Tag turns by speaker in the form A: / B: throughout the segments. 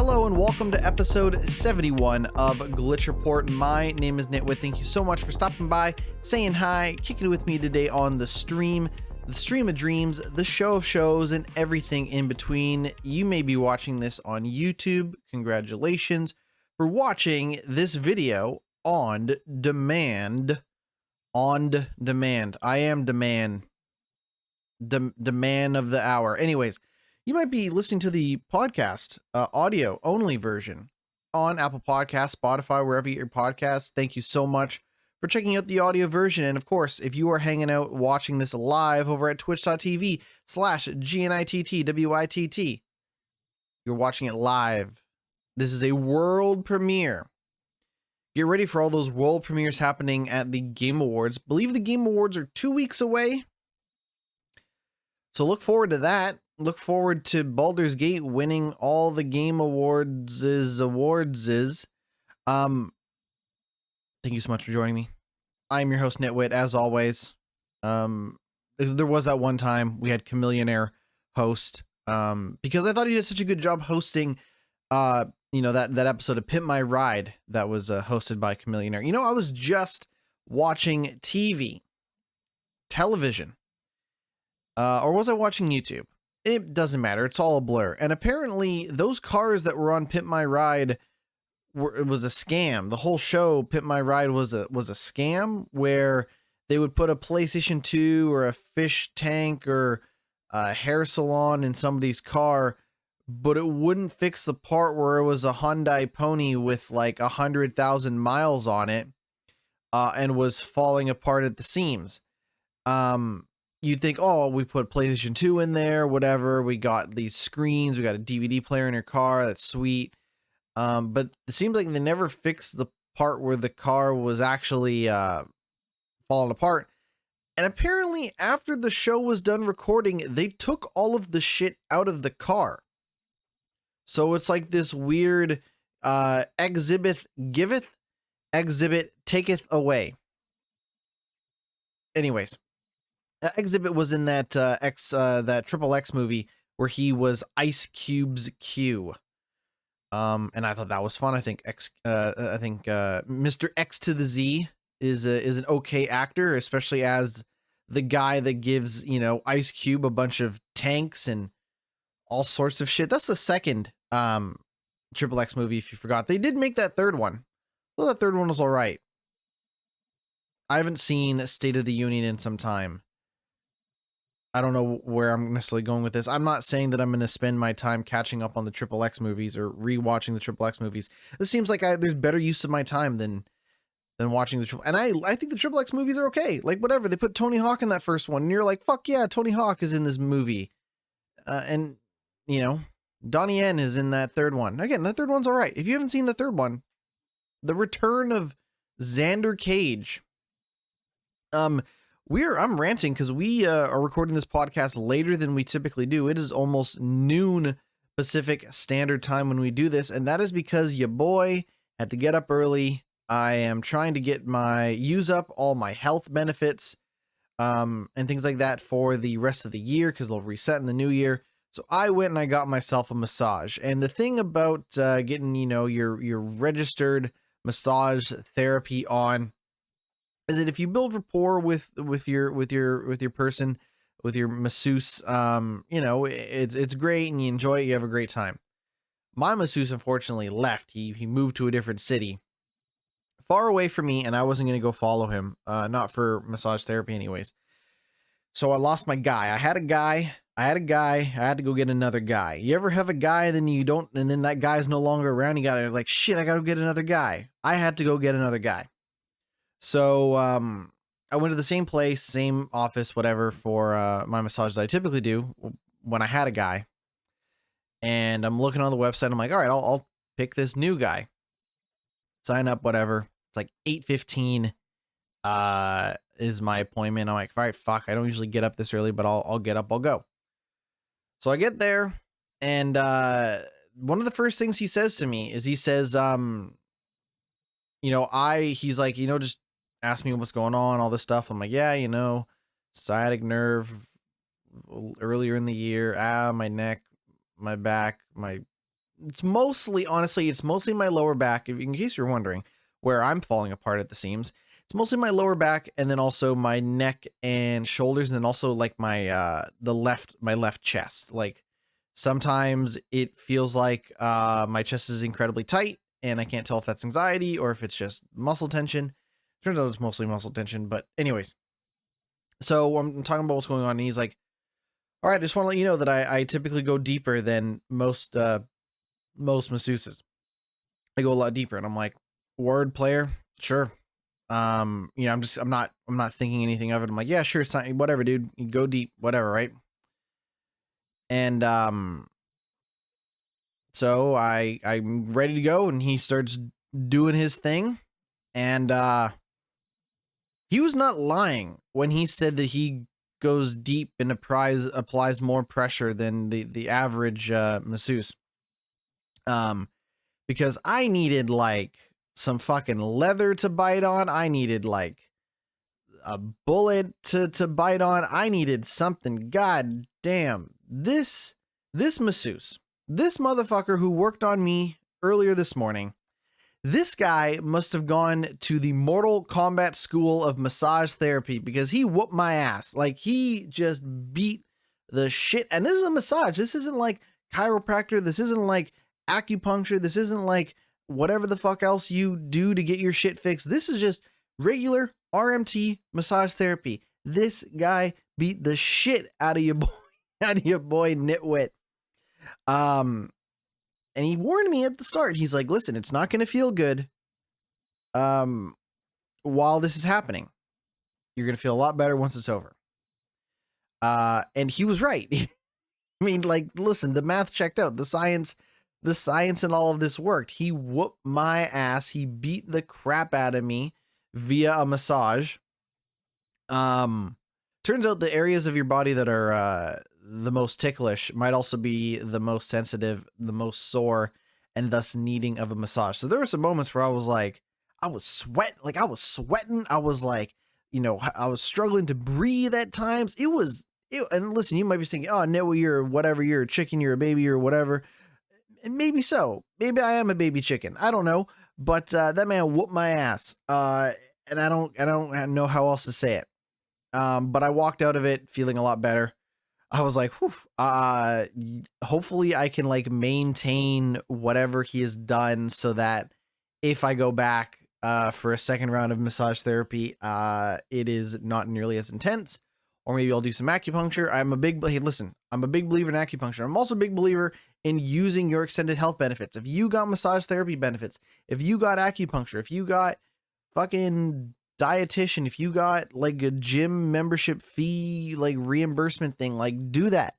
A: Hello and welcome to episode 71 of Glitch Report. My name is GnittWitt. Thank you so much for stopping by, saying hi, kicking it with me today on the stream of dreams, the show of shows, and everything in between. You may be watching this on YouTube. Congratulations for watching this video on demand. On demand. I am demand. Demand of the hour. Anyways, you might be listening to the podcast audio only version on Apple Podcasts, Spotify, wherever you get your podcasts. Thank you so much for checking out the audio version. And of course, if you are hanging out watching this live over at twitch.tv/GnittWitt, you're watching it live. This is a world premiere. Get ready for all those world premieres happening at the Game Awards. I believe the Game Awards are 2 weeks away. So look forward to that. Look forward to Baldur's Gate winning all the Game Awards. Thank you so much for joining me. I'm your host, GnittWitt, as always. There was that one time we had Chameleonaire host, because I thought he did such a good job hosting, that episode of Pimp My Ride that was hosted by Chameleonaire. You know, I was just watching television, or was I watching YouTube? It doesn't matter. It's all a blur. And apparently those cars that were on Pimp My Ride it was a scam. The whole show, Pimp My Ride, was a scam where they would put a PlayStation 2 or a fish tank or a hair salon in somebody's car, but it wouldn't fix the part where it was a Hyundai Pony with like 100,000 miles on it, and was falling apart at the seams. You'd think, oh, we put PlayStation 2 in there, whatever. We got these screens. We got a DVD player in your car. That's sweet. But it seems like they never fixed the part where the car was actually falling apart. And apparently after the show was done recording, they took all of the shit out of the car. So it's like this weird exhibit giveth, exhibit taketh away. Anyways. Exhibit was in that that Triple X movie where he was Ice Cube's Q, and I thought that was fun. I think Mr. X to the Z is an okay actor, especially as the guy that gives Ice Cube a bunch of tanks and all sorts of shit. That's the second Triple X movie. If you forgot, they did make that third one. Well, that third one was all right. I haven't seen State of the Union in some time. I don't know where I'm necessarily going with this. I'm not saying that I'm going to spend my time catching up on the Triple X movies or rewatching the Triple X movies. This seems like there's better use of my time than watching the Triple. And I think the Triple X movies are okay. Like whatever, they put Tony Hawk in that first one, and you're like, fuck yeah, Tony Hawk is in this movie, and Donnie Yen is in that third one. Again, that third one's all right. If you haven't seen the third one, The Return of Xander Cage. I'm ranting because we are recording this podcast later than we typically do. It is almost noon Pacific Standard Time when we do this, and that is because your boy had to get up early. I am trying to use up all my health benefits, and things like that for the rest of the year because they'll reset in the new year. So I went and I got myself a massage. And the thing about getting your registered massage therapy on is that if you build rapport with your person, with your masseuse, it's great and you enjoy it. You have a great time. My masseuse unfortunately left. He moved to a different city, far away from me, and I wasn't going to go follow him. Not for massage therapy, anyways. So I lost my guy. I had a guy. I had to go get another guy. You ever have a guy, then you don't, and then that guy's no longer around. You gotta like, shit, I gotta go get another guy. I had to go get another guy. So I went to the same place, same office, whatever, for my massage that I typically do when I had a guy. And I'm looking on the website. I'm like, all right, I'll pick this new guy. Sign up, whatever. It's like 8:15 is my appointment. I'm like, all right, fuck. I don't usually get up this early, but I'll get up. I'll go. So I get there, and one of the first things he says to me is he's like, just ask me what's going on, all this stuff. I'm like, yeah, sciatic nerve earlier in the year, my neck, my back, my it's mostly, honestly, it's mostly my lower back. In case you're wondering where I'm falling apart at the seams, it's mostly my lower back, and then also my neck and shoulders, and then also like my my left chest. Like sometimes it feels like my chest is incredibly tight, and I can't tell if that's anxiety or if it's just muscle tension. Turns out it's mostly muscle tension, but anyways. So I'm talking about what's going on, and he's like, "All right, I just want to let you know that I typically go deeper than most masseuses. I go a lot deeper." And I'm like, "Word, player, sure." I'm not thinking anything of it. I'm like, "Yeah, sure, it's time, whatever, dude. You go deep, whatever, right?" And so I'm ready to go, and he starts doing his thing, and he was not lying when he said that he goes deep and applies more pressure than the average masseuse. Because I needed like some fucking leather to bite on. I needed like a bullet to bite on. I needed something. God damn. This masseuse, this motherfucker who worked on me earlier this morning, this guy must have gone to the Mortal Kombat school of massage therapy, because he whooped my ass. Like he just beat the shit. And this is a massage. This isn't like chiropractor. This isn't like acupuncture. This isn't like whatever the fuck else you do to get your shit fixed. This is just regular RMT massage therapy. This guy beat the shit out of your boy, GnittWitt. And he warned me at the start. He's like, "Listen, it's not going to feel good while this is happening. You're going to feel a lot better once it's over." And he was right. I mean, like, listen, the math checked out. The science and all of this worked. He whooped my ass. He beat the crap out of me via a massage. Turns out the areas of your body that are the most ticklish might also be the most sensitive, the most sore, and thus needing of a massage. So there were some moments where I was like, I was sweating. I was like, I was struggling to breathe at times. And listen, you might be thinking, "Oh, no, you're whatever, you're a chicken, you're a baby, or whatever." And maybe so. Maybe I am a baby chicken. I don't know. But that man whooped my ass. And I don't know how else to say it. But I walked out of it feeling a lot better. I was like, whew, hopefully I can like maintain whatever he has done, so that if I go back for a second round of massage therapy, it is not nearly as intense. Or maybe I'll do some acupuncture. I'm a big believer in acupuncture. I'm also a big believer in using your extended health benefits. If you got massage therapy benefits, if you got acupuncture, if you got fucking dietitian, if you got like a gym membership fee, like reimbursement thing, like do that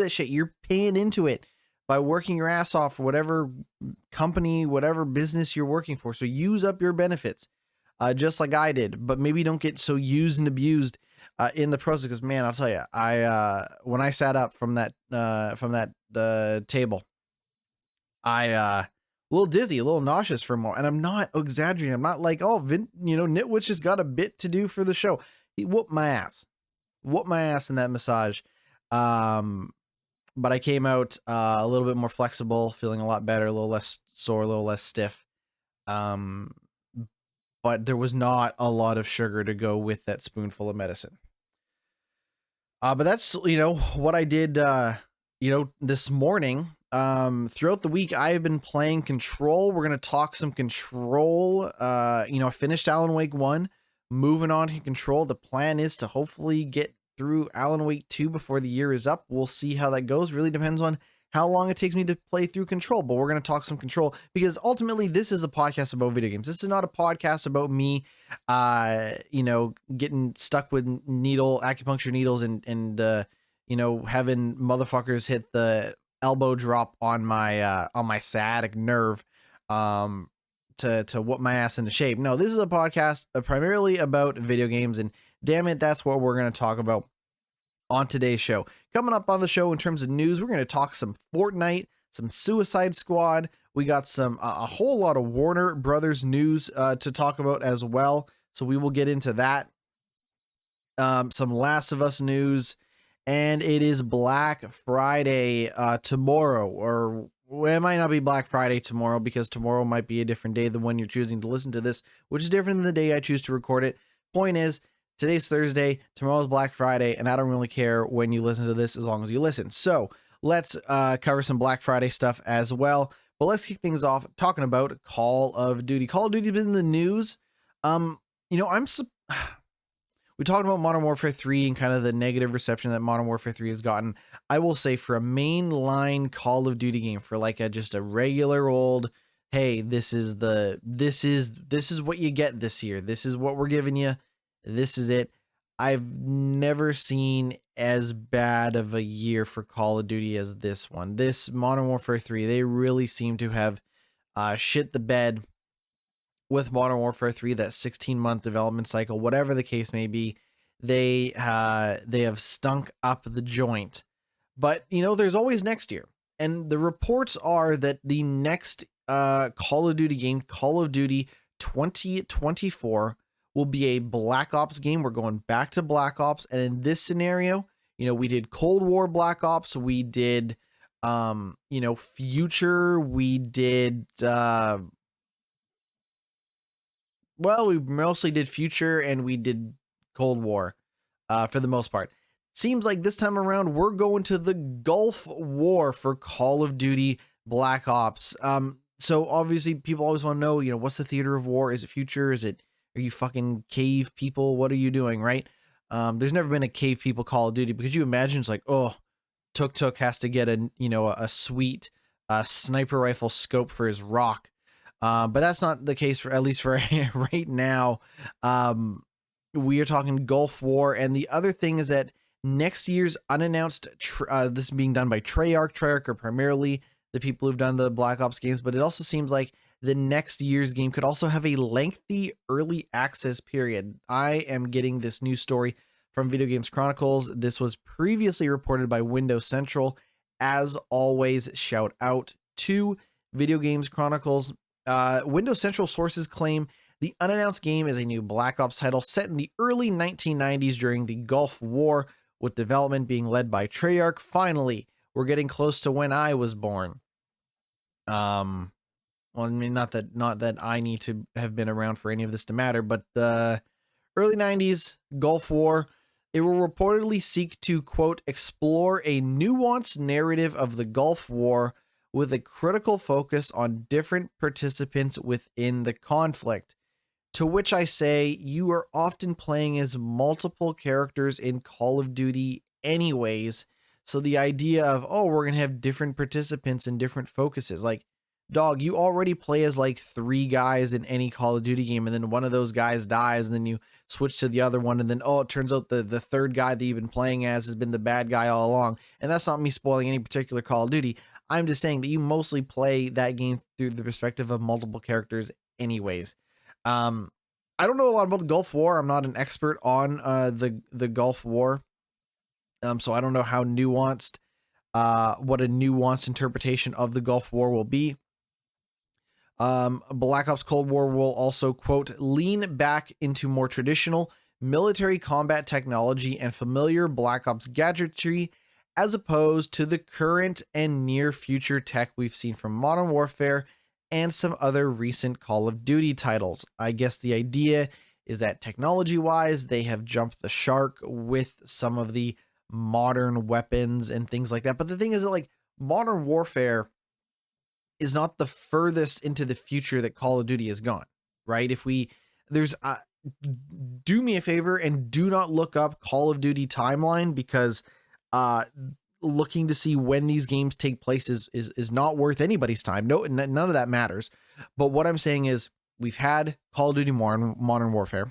A: shit. You're paying into it by working your ass off for whatever company, whatever business you're working for. So use up your benefits, just like I did, but maybe don't get so used and abused in the process. Because man, I'll tell you, when I sat up from that table, I a little dizzy, a little nauseous for a moment. And I'm not exaggerating. I'm not like, "Oh, GnittWitt has got a bit to do for the show." He whooped my ass in that massage. But I came out a little bit more flexible, feeling a lot better, a little less sore, a little less stiff. But there was not a lot of sugar to go with that spoonful of medicine. But that's, what I did, this morning. Throughout the week, I've been playing Control. We're going to talk some Control. I finished Alan Wake 1, moving on to Control. The plan is to hopefully get through Alan Wake 2 before the year is up. We'll see how that goes. Really depends on how long it takes me to play through Control, but we're going to talk some Control, because ultimately this is a podcast about video games. This is not a podcast about me, getting stuck with acupuncture needles and having motherfuckers hit the elbow drop on my sciatic nerve, to whoop my ass into shape. No, this is a podcast primarily about video games, and damn it, that's what we're going to talk about on today's show. Coming up on the show in terms of news, we're going to talk some Fortnite, some Suicide Squad. We got some a whole lot of Warner Brothers news to talk about as well, so we will get into that. Some Last of Us news, and it is Black Friday tomorrow, or Well, it might not be Black Friday tomorrow because tomorrow might be a different day than when you're choosing to listen to this, which is different than the day I choose to record it. Point is, today's Thursday, tomorrow's Black Friday, and I don't really care when you listen to this as long as you listen. So let's cover some Black Friday stuff as well. But let's kick things off talking about Call of Duty. Call of Duty's been in the news. You know, we talked about Modern Warfare 3 and kind of the negative reception that Modern Warfare 3 has gotten. I will say for a mainline Call of Duty game, for like just a regular old, hey, this is what you get this year. This is what we're giving you. This is it. I've never seen as bad of a year for Call of Duty as this one. This Modern Warfare 3, they really seem to have shit the bed with Modern Warfare 3, that 16-month development cycle, whatever the case may be. They have stunk up the joint. But, you know, there's always next year. And the reports are that the next Call of Duty game, Call of Duty 2024, will be a Black Ops game. We're going back to Black Ops. And in this scenario, you know, we did Cold War Black Ops. We did, you know, Future. We did... well, we mostly did Future and we did Cold War for the most part. Seems like this time around we're going to the Gulf War for Call of Duty Black Ops. So obviously people always want to know, you know, what's the theater of war? Is it Future? Are you fucking cave people? What are you doing, right? There's never been a cave people Call of Duty, because you imagine it's like, oh, Tuk has to get a sweet sniper rifle scope for his rock. But that's not the case, for at least for right now. We are talking Gulf War. And the other thing is that next year's unannounced, this is being done by Treyarch. Treyarch are primarily the people who've done the Black Ops games, but it also seems like the next year's game could also have a lengthy early access period. I am getting this news story from Video Games Chronicles. This was previously reported by Windows Central. As always, shout out to Video Games Chronicles. Windows Central sources claim the unannounced game is a new Black Ops title set in the early 1990s during the Gulf War, with development being led by Treyarch. Finally, we're getting close to when I was born. Well, I mean, not that I need to have been around for any of this to matter, but the early 90s Gulf War, it will reportedly seek to, quote, explore a nuanced narrative of the Gulf War with a critical focus on different participants within the conflict. To which I say, you are often playing as multiple characters in Call of Duty anyways. So the idea of, oh, we're going to have different participants and different focuses. Like, dog, you already play as like 3 guys in any Call of Duty game, and then one of those guys dies, and then you switch to the other one, and then, oh, it turns out the third guy that you've been playing as has been the bad guy all along. And that's not me spoiling any particular Call of Duty. I'm just saying that you mostly play that game through the perspective of multiple characters anyways. I don't know a lot about the Gulf War. I'm not an expert on the Gulf War. So I don't know how nuanced, what a nuanced interpretation of the Gulf War will be. Black Ops Cold War will also, quote, lean back into more traditional military combat technology and familiar Black Ops gadgetry, as opposed to the current and near future tech we've seen from Modern Warfare and some other recent Call of Duty titles. I guess the idea is that technology-wise, they have jumped the shark with some of the modern weapons and things like that. But the thing is that, like, Modern Warfare is not the furthest into the future that Call of Duty has gone, right? Do me a favor and do not look up Call of Duty timeline, because looking to see when these games take place is not worth anybody's time. No, none of that matters. But what I'm saying is, we've had Call of Duty Modern Warfare.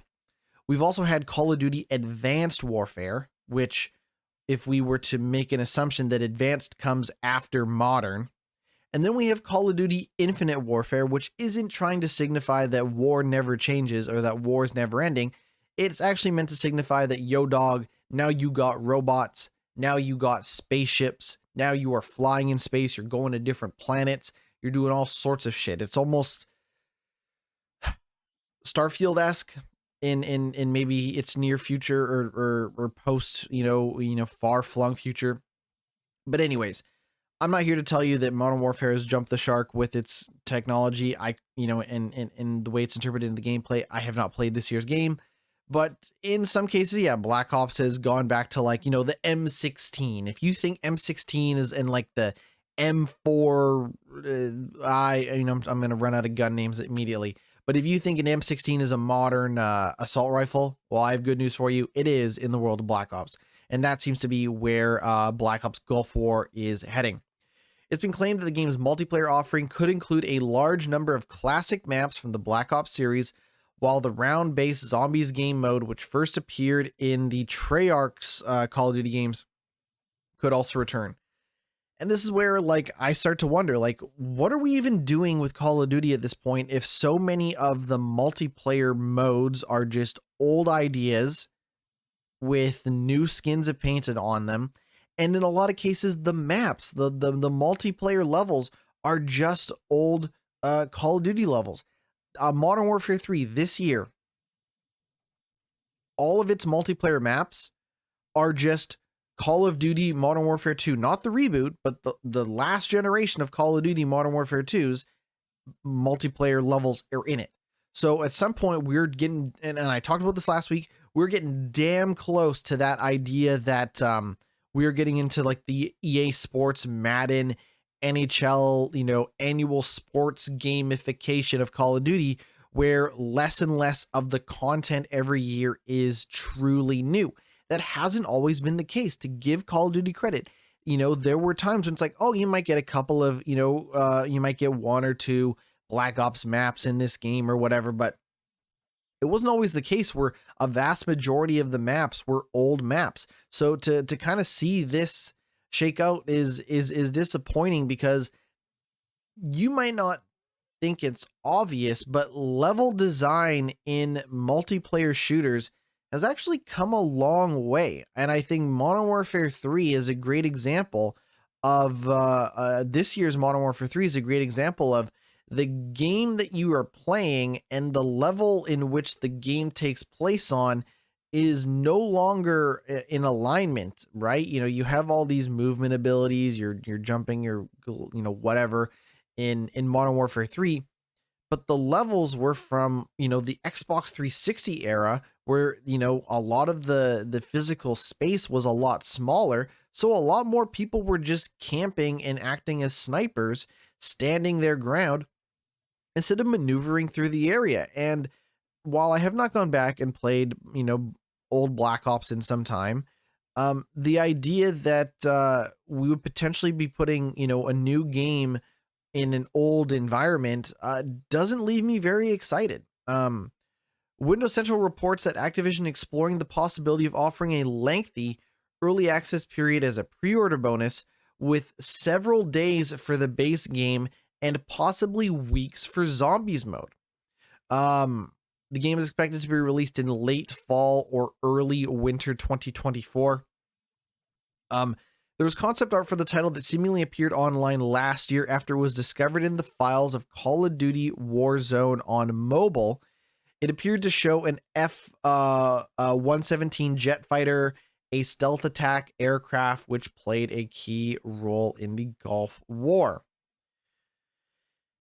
A: We've also had Call of Duty Advanced Warfare, which, if we were to make an assumption that Advanced comes after Modern. And then we have Call of Duty Infinite Warfare, which isn't trying to signify that war never changes or that war is never ending. It's actually meant to signify that, yo, dog, now you got robots, now you got spaceships, now you are flying in space, you're going to different planets, you're doing all sorts of shit. It's almost Starfield-esque in maybe its near future or post, far-flung future. But anyways, I'm not here to tell you that Modern Warfare has jumped the shark with its technology. And the way it's interpreted in the gameplay, I have not played this year's game, but in some cases, yeah, Black Ops has gone back to like, the M16. If you think M16 is in like the M4, I'm going to run out of gun names immediately. But if you think an M16 is a modern assault rifle, well, I have good news for you. It is in the world of Black Ops. And that seems to be where Black Ops Gulf War is heading. It's been claimed that the game's multiplayer offering could include a large number of classic maps from the Black Ops series, while the round-based zombies game mode, which first appeared in the Treyarch's Call of Duty games, could also return. And this is where, like, I start to wonder, like, what are we even doing with Call of Duty at this point if so many of the multiplayer modes are just old ideas with new skins painted on them? And in a lot of cases, the maps, the multiplayer levels are just old Call of Duty levels. Modern Warfare 3 this year, all of its multiplayer maps are just Call of Duty Modern Warfare 2, not the reboot, but the last generation of Call of Duty Modern Warfare 2's multiplayer levels are in it. So at some point we're getting, and I talked about this last week, we're getting damn close to that idea that we are getting into like the EA Sports, Madden, NHL, annual sports gamification of Call of Duty, where less and less of the content every year is truly new. That hasn't always been the case. To give Call of Duty credit, there were times when it's like, oh, you might get a couple of, you might get one or two Black Ops maps in this game or whatever, but it wasn't always the case where a vast majority of the maps were old maps. So to kind of see this shake out is disappointing, because you might not think it's obvious, but level design in multiplayer shooters has actually come a long way. And I think Modern Warfare 3 is a great example of this year's Modern Warfare 3 is a great example of the game that you are playing, and the level in which the game takes place on is no longer in alignment, right? You have all these movement abilities, you're jumping, you're, whatever in Modern Warfare 3, but the levels were from, the Xbox 360 era, where, a lot of the physical space was a lot smaller. So a lot more people were just camping and acting as snipers, standing their ground instead of maneuvering through the area. And while I have not gone back and played, old Black Ops in some time, the idea that we would potentially be putting, a new game in an old environment doesn't leave me very excited. Windows Central reports that Activision exploring the possibility of offering a lengthy early access period as a pre-order bonus, with several days for the base game and possibly weeks for zombies mode. The game is expected to be released in late fall or early winter 2024. There was concept art for the title that seemingly appeared online last year after it was discovered in the files of Call of Duty Warzone on mobile. It appeared to show an F-117 jet fighter, a stealth attack aircraft, which played a key role in the Gulf War.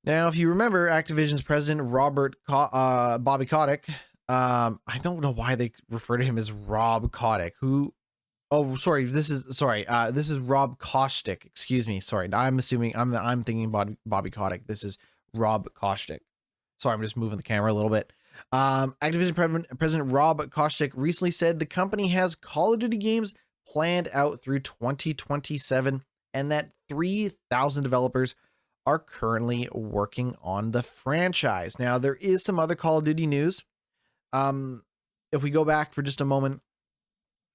A: Now, if you remember, Activision's president, Bobby Kotick, I don't know why they refer to him as Rob Kotick, this is Rob Kostick. Excuse me. Sorry. I'm assuming I'm thinking Bobby Kotick. This is Rob Kostick. Sorry, I'm just moving the camera a little bit. Activision President Rob Kostick recently said the company has Call of Duty games planned out through 2027, and that 3,000 developers are currently working on the franchise. Now, there is some other Call of Duty news. If we go back for just a moment,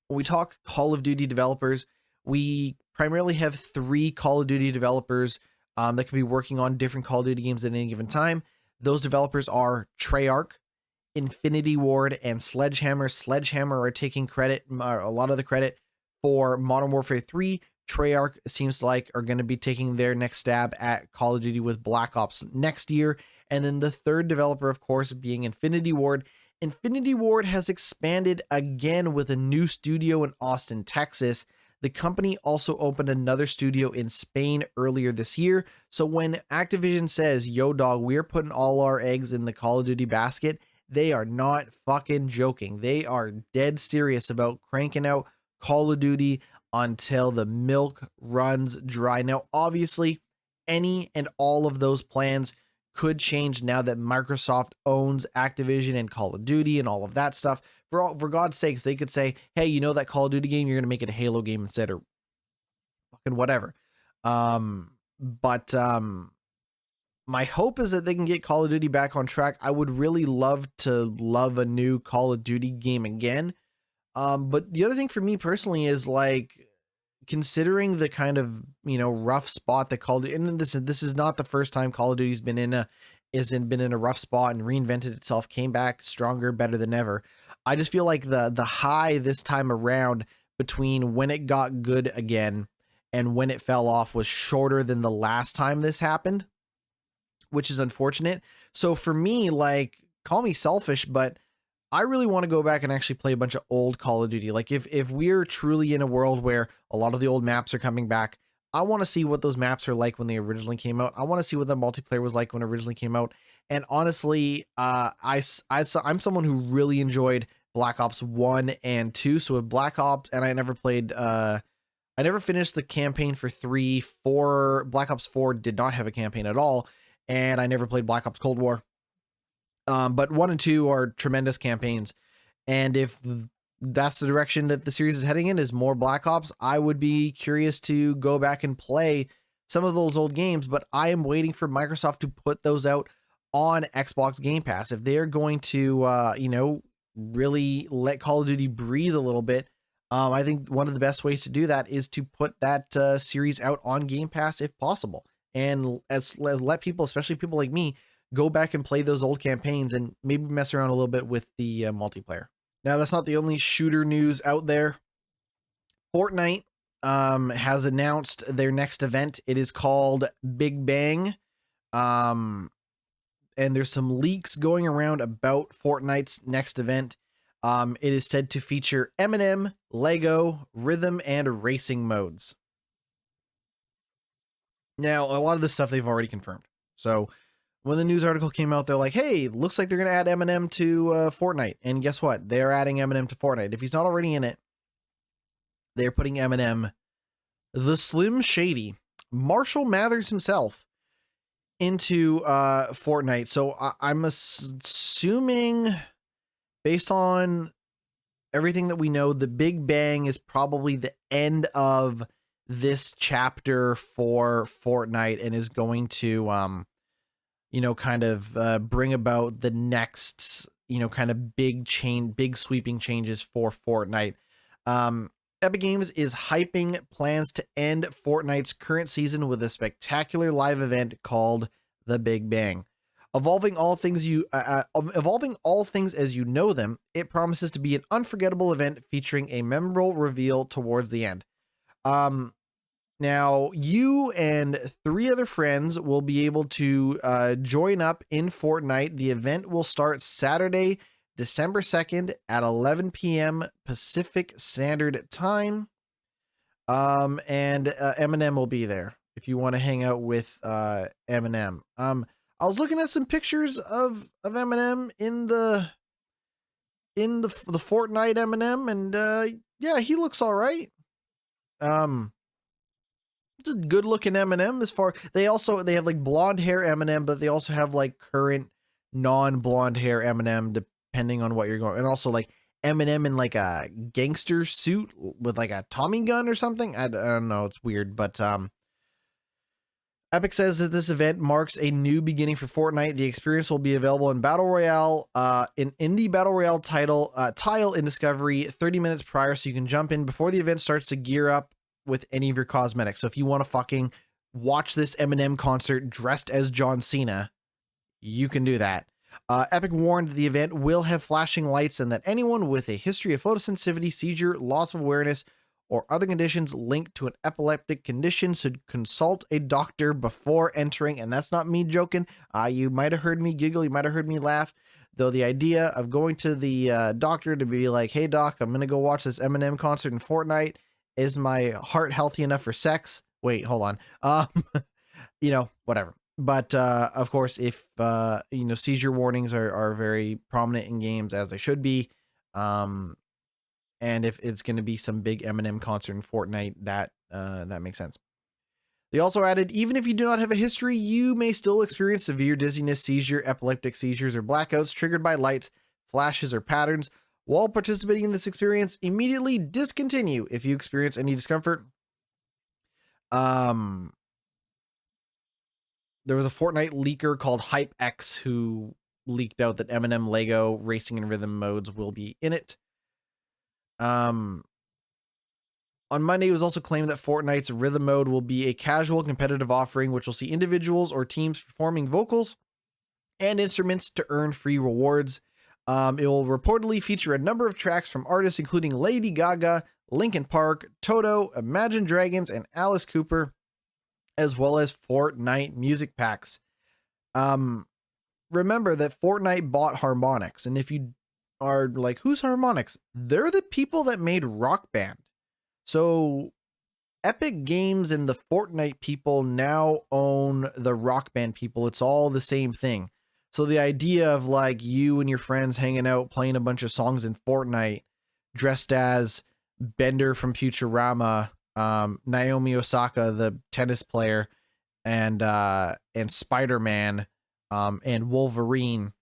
A: when we talk Call of Duty developers, we primarily have 3 Call of Duty developers that can be working on different Call of Duty games at any given time. Those developers are Treyarch, Infinity Ward, and Sledgehammer. Sledgehammer are taking a lot of the credit for Modern Warfare 3. Treyarch seems like are going to be taking their next stab at Call of Duty with Black Ops next year. And then the third developer, of course, being Infinity Ward. Infinity Ward has expanded again with a new studio in Austin, Texas. The company also opened another studio in Spain earlier this year. So when Activision says, yo, dog, we're putting all our eggs in the Call of Duty basket, they are not fucking joking. They are dead serious about cranking out Call of Duty until the milk runs dry. Now, obviously, any and all of those plans could change now that Microsoft owns Activision and Call of Duty and all of that stuff. For God's sakes, they could say, hey, you know that Call of Duty game, you're going to make it a Halo game instead, or fucking whatever. But my hope is that they can get Call of Duty back on track. I would really love to love a new Call of Duty game again. But the other thing for me personally is, like, considering the kind of, rough spot that Call of Duty, and this is not the first time Call of Duty's been in a rough spot and reinvented itself, came back stronger, better than ever. I just feel like the high this time around between when it got good again and when it fell off was shorter than the last time this happened, which is unfortunate. So for me, like, call me selfish, but I really want to go back and actually play a bunch of old Call of Duty. Like, if we're truly in a world where a lot of the old maps are coming back, I want to see what those maps are like when they originally came out. I want to see what the multiplayer was like when it originally came out. And honestly, I'm someone who really enjoyed Black Ops 1 and 2. So with Black Ops, and I never finished the campaign for 3. Black Ops 4 did not have a campaign at all. And I never played Black Ops Cold War. But 1 and 2 are tremendous campaigns. And if that's the direction that the series is heading in, is more Black Ops, I would be curious to go back and play some of those old games. But I am waiting for Microsoft to put those out on Xbox Game Pass. If they're going to, really let Call of Duty breathe a little bit, I think one of the best ways to do that is to put that series out on Game Pass if possible. And let people, especially people like me, go back and play those old campaigns and maybe mess around a little bit with the multiplayer. Now, that's not the only shooter news out there. Fortnite has announced their next event. It is called Big Bang. And there's some leaks going around about Fortnite's next event. It is said to feature Eminem, Lego, rhythm, and racing modes. Now, a lot of this stuff they've already confirmed. So when the news article came out, they're like, hey, looks like they're going to add Eminem to Fortnite. And guess what? They're adding Eminem to Fortnite. If he's not already in it, they're putting Eminem, the Slim Shady, Marshall Mathers himself, into Fortnite. So I'm assuming, based on everything that we know, the Big Bang is probably the end of this chapter for Fortnite and is going to kind of bring about the next, kind of big sweeping changes for Fortnite. Epic Games is hyping plans to end Fortnite's current season with a spectacular live event called The Big Bang. Evolving all things as you know them, it promises to be an unforgettable event featuring a memorable reveal towards the end. Now, you and 3 other friends will be able to join up in Fortnite. The event will start Saturday, December 2nd at 11 p.m. Pacific Standard Time. And Eminem will be there if you want to hang out with Eminem. I was looking at some pictures of Eminem in the Fortnite Eminem, and yeah, he looks all right. It's a good looking Eminem. They have like blonde hair Eminem, but they also have like current non-blonde hair Eminem, depending on what you're going. And also like Eminem in like a gangster suit with like a Tommy gun or something. I don't know. It's weird, but Epic says that this event marks a new beginning for Fortnite. The experience will be available in Battle Royale, in Indie Battle Royale tile in Discovery 30 minutes prior, so you can jump in before the event starts to gear up with any of your cosmetics. So if you want to fucking watch this Eminem concert dressed as John Cena, you can do that. Epic warned the event will have flashing lights and that anyone with a history of photosensitivity, seizure, loss of awareness, or other conditions linked to an epileptic condition should consult a doctor before entering. And that's not me joking. You might have heard me giggle. You might have heard me laugh. Though the idea of going to the doctor to be like, hey, doc, I'm going to go watch this Eminem concert in Fortnite, Is my heart healthy enough for sex? Wait, hold on. You know, whatever. But of course, if you know, seizure warnings are very prominent in games, as they should be. Um, and if it's going to be some big Eminem concert in Fortnite, that makes sense. They also added, even if you do not have a history, you may still experience severe dizziness, seizure, epileptic seizures, or blackouts triggered by lights, flashes, or patterns. While participating in this experience, immediately discontinue if you experience any discomfort. Um, there was a Fortnite leaker called HypeX who leaked out that Eminem, Lego, racing, and rhythm modes will be in it. On Monday, it was also claimed that Fortnite's rhythm mode will be a casual competitive offering, which will see individuals or teams performing vocals and instruments to earn free rewards. It will reportedly feature a number of tracks from artists including Lady Gaga, Linkin Park, Toto, Imagine Dragons, and Alice Cooper, as well as Fortnite music packs. Remember that Fortnite bought Harmonix, and if you are like, who's Harmonix? They're the people that made Rock Band. So Epic Games and the Fortnite people now own the Rock Band people. It's all the same thing. So the idea of like you and your friends hanging out playing a bunch of songs in Fortnite dressed as Bender from Futurama, Naomi Osaka, the tennis player, and Spider-Man, and Wolverine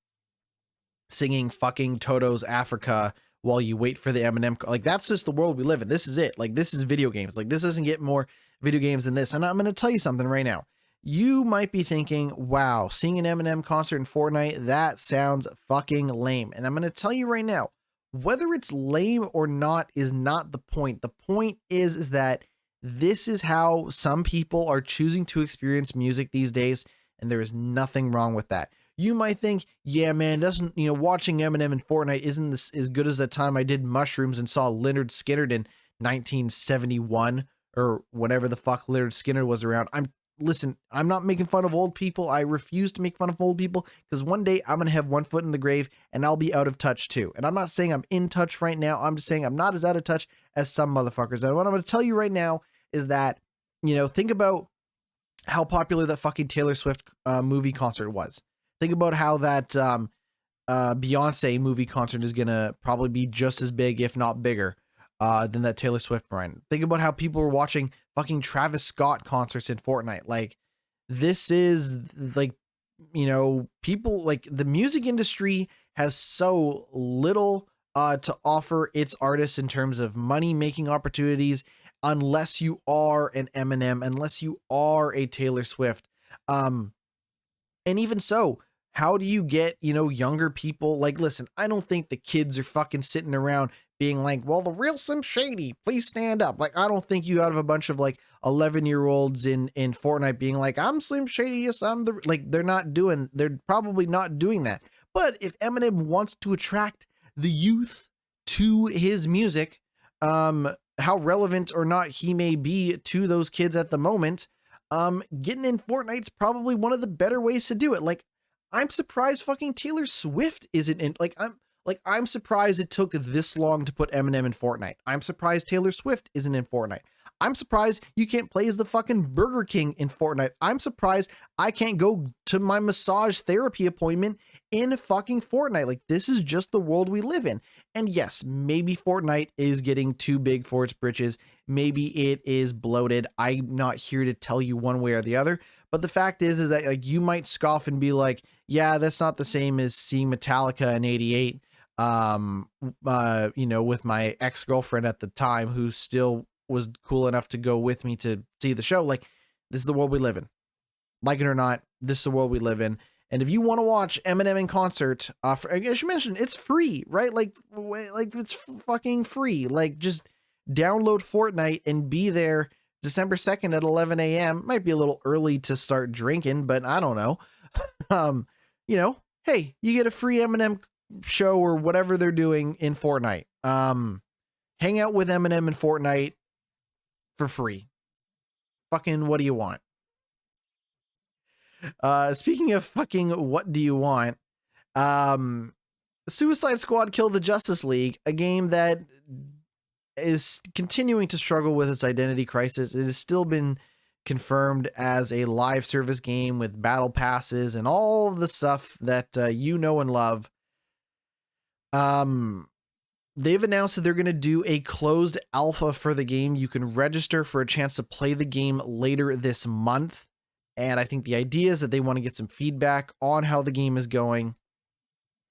A: singing fucking Toto's Africa while you wait for the Eminem. Like, that's just the world we live in. This is it. Like, this is video games. Like, this doesn't get more video games than this. And I'm going to tell you something right now. You might be thinking, wow, seeing an Eminem concert in Fortnite, that sounds fucking lame. And I'm going to tell you right now, whether it's lame or not is not the point. The point is that this is how some people are choosing to experience music these days, and there is nothing wrong with that. You might think, yeah, man, doesn't, you know, watching Eminem in Fortnite isn't this as good as the time I did mushrooms and saw Lynyrd Skynyrd in 1971 or whenever the fuck Lynyrd Skynyrd was around. Listen, I'm not making fun of old people. I refuse to make fun of old people because one day I'm going to have one foot in the grave and I'll be out of touch too. And I'm not saying I'm in touch right now. I'm just saying I'm not as out of touch as some motherfuckers. And what I'm going to tell you right now is that, you know, think about how popular that fucking Taylor Swift movie concert was. Think about how that Beyonce movie concert is going to probably be just as big, if not bigger, than that Taylor Swift run. Think about how people were watching fucking Travis Scott concerts in Fortnite. Like, this is like, you know, people like the music industry has so little to offer its artists in terms of money making opportunities, unless you are an Eminem, unless you are a Taylor Swift. And even so, how do you get, you know, younger people? Like, listen, I don't think the kids are fucking sitting around being like, well, the real Slim Shady, please stand up. Like, I don't think you out of a bunch of like 11-year-olds in Fortnite being like, I'm Slim Shady. Yes, I'm the, like, they're probably not doing that. But if Eminem wants to attract the youth to his music, how relevant or not he may be to those kids at the moment, getting in Fortnite's probably one of the better ways to do it. Like, I'm surprised fucking Taylor Swift isn't in, I'm surprised it took this long to put Eminem in Fortnite. I'm surprised Taylor Swift isn't in Fortnite. I'm surprised you can't play as the fucking Burger King in Fortnite. I'm surprised I can't go to my massage therapy appointment in fucking Fortnite. Like, this is just the world we live in. And yes, maybe Fortnite is getting too big for its britches. Maybe it is bloated. I'm not here to tell you one way or the other. But the fact is that like you might scoff and be like, yeah, that's not the same as seeing Metallica in 88. You know, with my ex-girlfriend at the time who still was cool enough to go with me to see the show. Like, this is the world we live in. Like it or not, this is the world we live in. And if you want to watch Eminem in concert, as you mentioned, it's free, right? Like it's fucking free. Like, just download Fortnite and be there December 2nd at 11 a.m. Might be a little early to start drinking, but I don't know. You know, hey, you get a free Eminem show or whatever they're doing in Fortnite. Hang out with Eminem in Fortnite for free. Fucking what do you want? Speaking of fucking what do you want? Suicide Squad killed the Justice League, a game that is continuing to struggle with its identity crisis. It has still been confirmed as a live service game with battle passes and all the stuff that you know and love. They've announced that they're going to do a closed alpha for the game. You can register for a chance to play the game later this month. And I think the idea is that they want to get some feedback on how the game is going,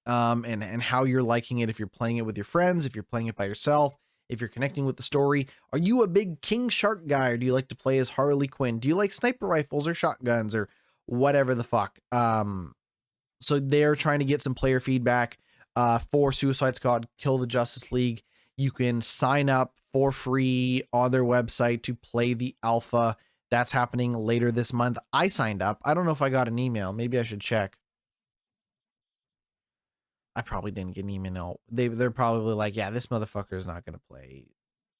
A: and how you're liking it. If you're playing it with your friends, if you're playing it by yourself, if you're connecting with the story. Are you a big King Shark guy, or do you like to play as Harley Quinn? Do you like sniper rifles or shotguns or whatever the fuck? So they're trying to get some player feedback for Suicide Squad Kill the Justice League. You can sign up for free on their website to play the alpha. That's happening later this month. I signed up. I don't know if I got an email. Maybe I should check. I probably didn't get an email. They're probably like, yeah, this motherfucker is not going to play.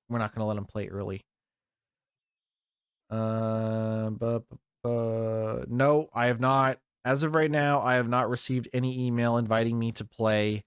A: We're not going to let him play early. No, I have not. As of right now, I have not received any email inviting me to play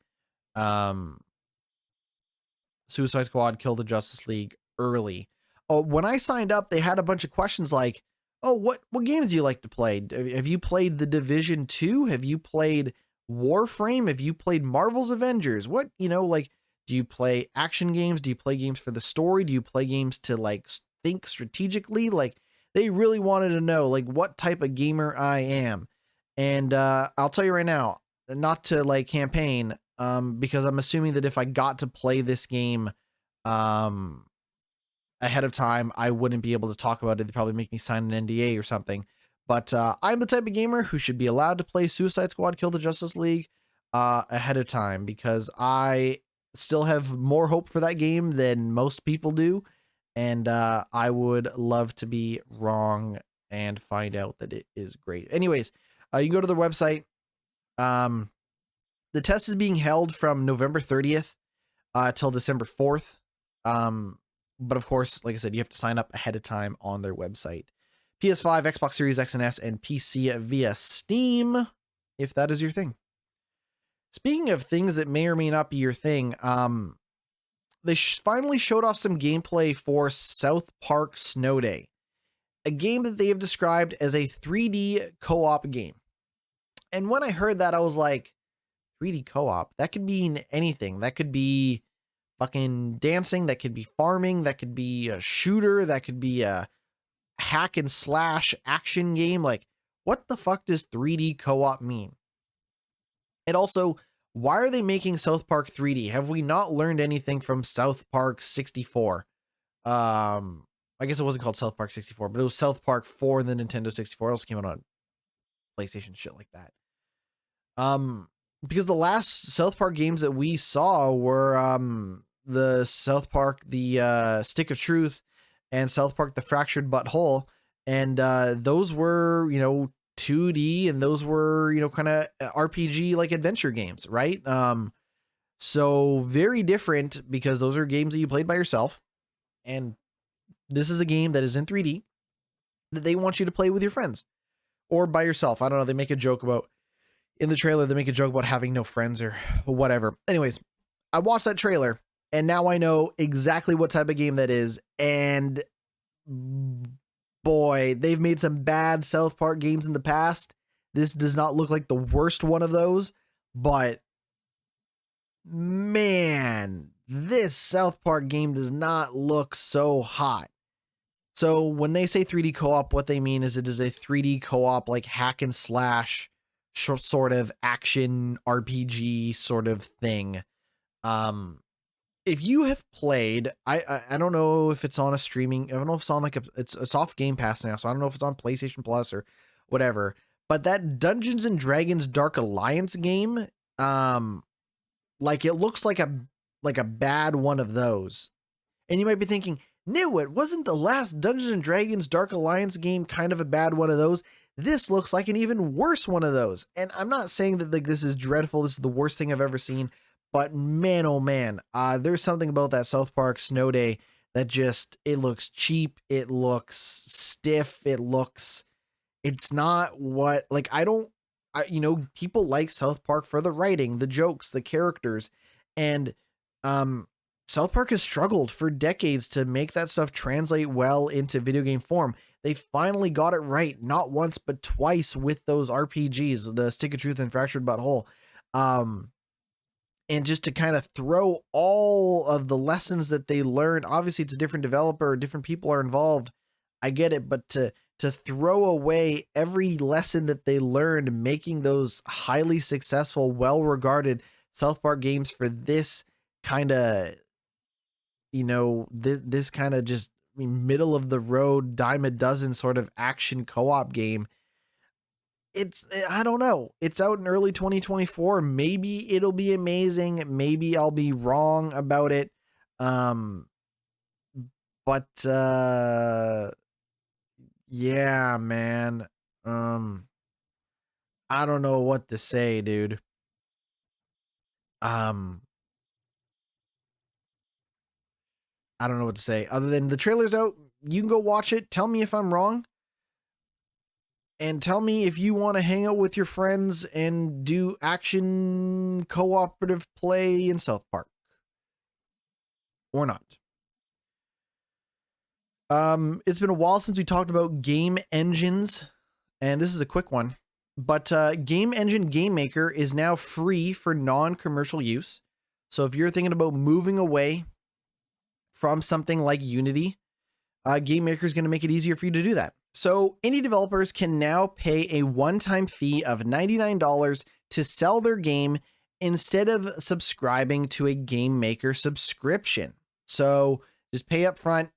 A: Suicide Squad Kill the Justice League early. Oh, when I signed up, they had a bunch of questions like, oh, what games do you like to play? Have you played The Division 2? Have you played Warframe? Have you played Marvel's Avengers? What, like, do you play action games? Do you play games for the story? Do you play games to like think strategically? Like, they really wanted to know like what type of gamer I am. And I'll tell you right now, not to like campaign, because I'm assuming that if I got to play this game ahead of time, I wouldn't be able to talk about it. They'd probably make me sign an NDA or something. But I'm the type of gamer who should be allowed to play Suicide Squad Kill the Justice League ahead of time, because I still have more hope for that game than most people do. And I would love to be wrong and find out that it is great. Anyways, you can go to their website. The test is being held from November 30th till December 4th. But of course, like I said, you have to sign up ahead of time on their website. PS5, Xbox Series X and S, and PC via Steam, if that is your thing. Speaking of things that may or may not be your thing, they finally showed off some gameplay for South Park Snow Day, a game that they have described as a 3D co-op game. And when I heard that, I was like, 3D co-op? That could mean anything. That could be fucking dancing. That could be farming. That could be a shooter. That could be a hack and slash action game. Like, what the fuck does 3D co-op mean? And also, why are they making South Park 3D? Have we not learned anything from South Park 64? I guess it wasn't called South Park 64, but it was South Park for the Nintendo 64. It also came out on PlayStation, shit like that. Because the last South Park games that we saw were the South Park, the Stick of Truth, and South Park, the Fractured Butthole. And those were, 2D, and those were, kind of RPG like adventure games, right? So very different, because those are games that you played by yourself. And this is a game that is in 3D that they want you to play with your friends or by yourself. I don't know. They make a joke about, in the trailer, they make a joke about having no friends or whatever. Anyways, I watched that trailer and now I know exactly what type of game that is. And boy, they've made some bad South Park games in the past. This does not look like the worst one of those, but man, this South Park game does not look so hot. So when they say 3D co-op, what they mean is it is a 3D co-op like hack and slash sort of action RPG sort of thing. If you have played, I don't know if it's on a streaming, I don't know if it's on like it's off Game Pass now, so I don't know if it's on PlayStation Plus or whatever. But that Dungeons and Dragons Dark Alliance game, like it looks like a bad one of those. And you might be thinking, GnittWitt, wasn't the last Dungeons and Dragons Dark Alliance game kind of a bad one of those? This looks like an even worse one of those. And I'm not saying that like this is dreadful, this is the worst thing I've ever seen, but man, oh man, there's something about that South Park Snow Day that just, it looks cheap, it looks stiff, it's not what, like, people like South Park for the writing, the jokes, the characters, and South Park has struggled for decades to make that stuff translate well into video game form. They finally got it right, not once, but twice with those RPGs, the Stick of Truth and Fractured But Whole. And just to kind of throw all of the lessons that they learned, obviously it's a different developer, different people are involved. I get it, but to throw away every lesson that they learned making those highly successful, well-regarded South Park games for this kind of, this kind of just middle of the road, dime a dozen sort of action co-op game. I don't know. It's out in early 2024. Maybe it'll be amazing. Maybe I'll be wrong about it. But yeah, man. I don't know what to say, dude. I don't know what to say other than the trailer's out. You can go watch it. Tell me if I'm wrong. And tell me if you want to hang out with your friends and do action cooperative play in South Park. Or not. It's been a while since we talked about game engines, and this is a quick one. But Game Engine Game Maker is now free for non-commercial use. So if you're thinking about moving away from something like Unity, Game Maker is going to make it easier for you to do that. So indie developers can now pay a one-time fee of $99 to sell their game instead of subscribing to a Game Maker subscription. So just pay up front.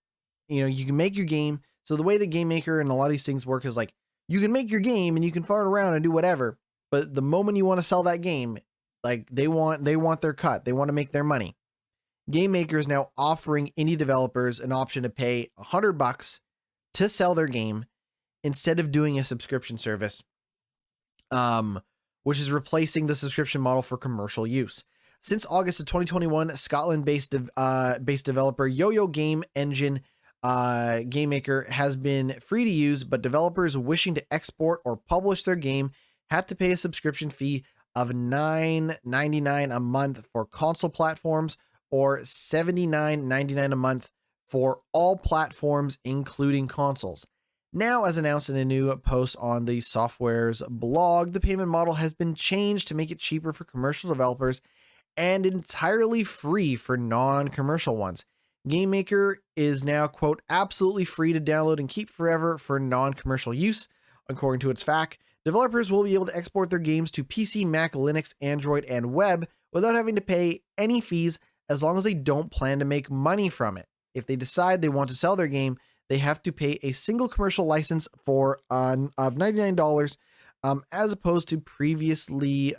A: You can make your game. So the way the Game Maker and a lot of these things work is like, you can make your game and you can fart around and do whatever. But the moment you want to sell that game, like they want their cut. They want to make their money. Game Maker is now offering indie developers an option to pay $100 to sell their game instead of doing a subscription service, which is replacing the subscription model for commercial use. Since August of 2021, Scotland-based developer Yo-Yo Game Engine Game Maker has been free to use, but developers wishing to export or publish their game had to pay a subscription fee of $9.99 a month for console platforms or $79.99 a month for all platforms, including consoles. Now, as announced in a new post on the software's blog, the payment model has been changed to make it cheaper for commercial developers and entirely free for non-commercial ones. Game Maker is now, quote, absolutely free to download and keep forever for non-commercial use. According to its FAQ, developers will be able to export their games to PC, Mac, Linux, Android, and web without having to pay any fees as long as they don't plan to make money from it. If they decide they want to sell their game, they have to pay a single commercial license of $99, as opposed to previously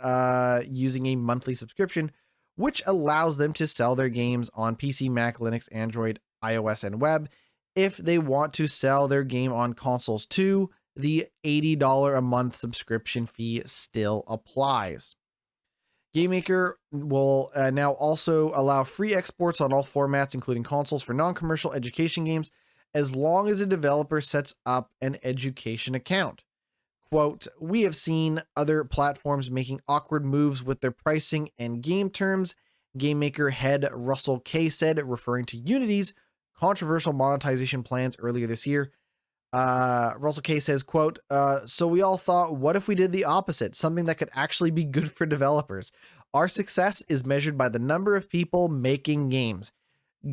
A: using a monthly subscription, which allows them to sell their games on PC, Mac, Linux, Android, iOS, and web. If they want to sell their game on consoles too, the $80 a month subscription fee still applies. Game Maker will now also allow free exports on all formats, including consoles, for non-commercial education games, as long as a developer sets up an education account. Quote, we have seen other platforms making awkward moves with their pricing and game terms, Game Maker head Russell Kay said, referring to Unity's controversial monetization plans earlier this year. Russell Kay says, quote, so we all thought, what if we did the opposite, something that could actually be good for developers? Our success is measured by the number of people making games.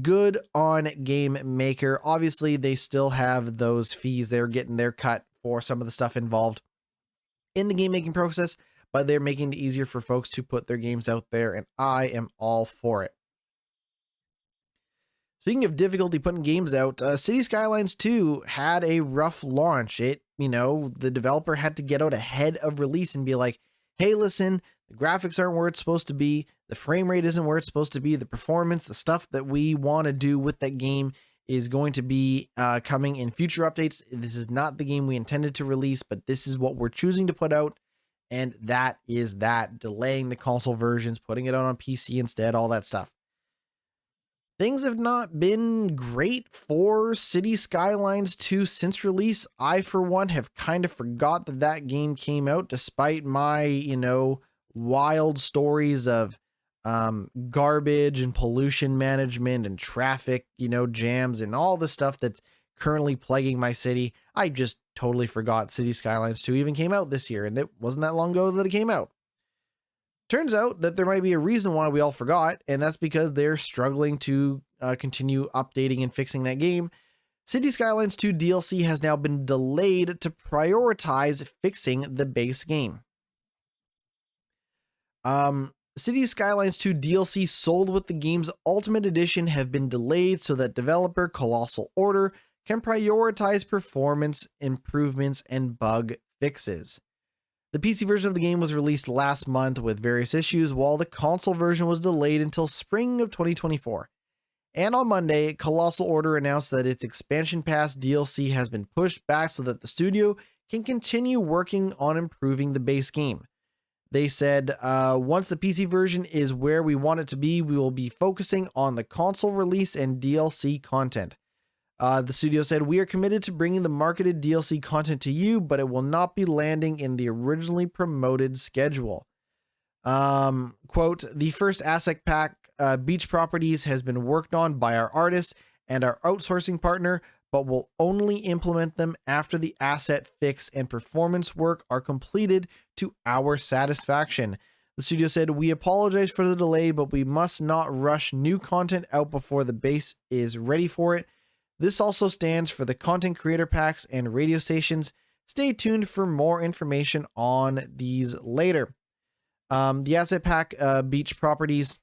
A: Good on Game Maker. Obviously, they still have those fees. They're getting their cut for some of the stuff involved in the game making process, but they're making it easier for folks to put their games out there, and I am all for it. Speaking of difficulty putting games out, City Skylines 2 had a rough launch. The developer had to get out ahead of release and be like, hey, listen, the graphics aren't where it's supposed to be. The frame rate isn't where it's supposed to be. The performance, the stuff that we want to do with that game is going to be coming in future updates. This is not the game we intended to release, but this is what we're choosing to put out. And that is that, delaying the console versions, putting it out on PC instead, all that stuff. Things have not been great for City Skylines 2 since release. I, for one, have kind of forgot that game came out, despite my, wild stories of garbage and pollution management and traffic, jams and all the stuff that's currently plaguing my city. I just totally forgot City Skylines 2 even came out this year, and it wasn't that long ago that it came out. Turns out that there might be a reason why we all forgot, and that's because they're struggling to continue updating and fixing that game. City Skylines 2 DLC has now been delayed to prioritize fixing the base game. City Skylines 2 DLC sold with the game's Ultimate Edition have been delayed so that developer Colossal Order can prioritize performance improvements and bug fixes. The PC version of the game was released last month with various issues, while the console version was delayed until spring of 2024. And on Monday, Colossal Order announced that its Expansion Pass DLC has been pushed back so that the studio can continue working on improving the base game. They said, once the PC version is where we want it to be, we will be focusing on the console release and DLC content. The studio said, we are committed to bringing the marketed DLC content to you, but it will not be landing in the originally promoted schedule. Quote, the first asset pack, Beach Properties, has been worked on by our artists and our outsourcing partner, but will only implement them after the asset fix and performance work are completed to our satisfaction. The studio said, we apologize for the delay, but we must not rush new content out before the base is ready for it. This also stands for the content creator packs and radio stations. Stay tuned for more information on these later. The asset pack, Beach Properties,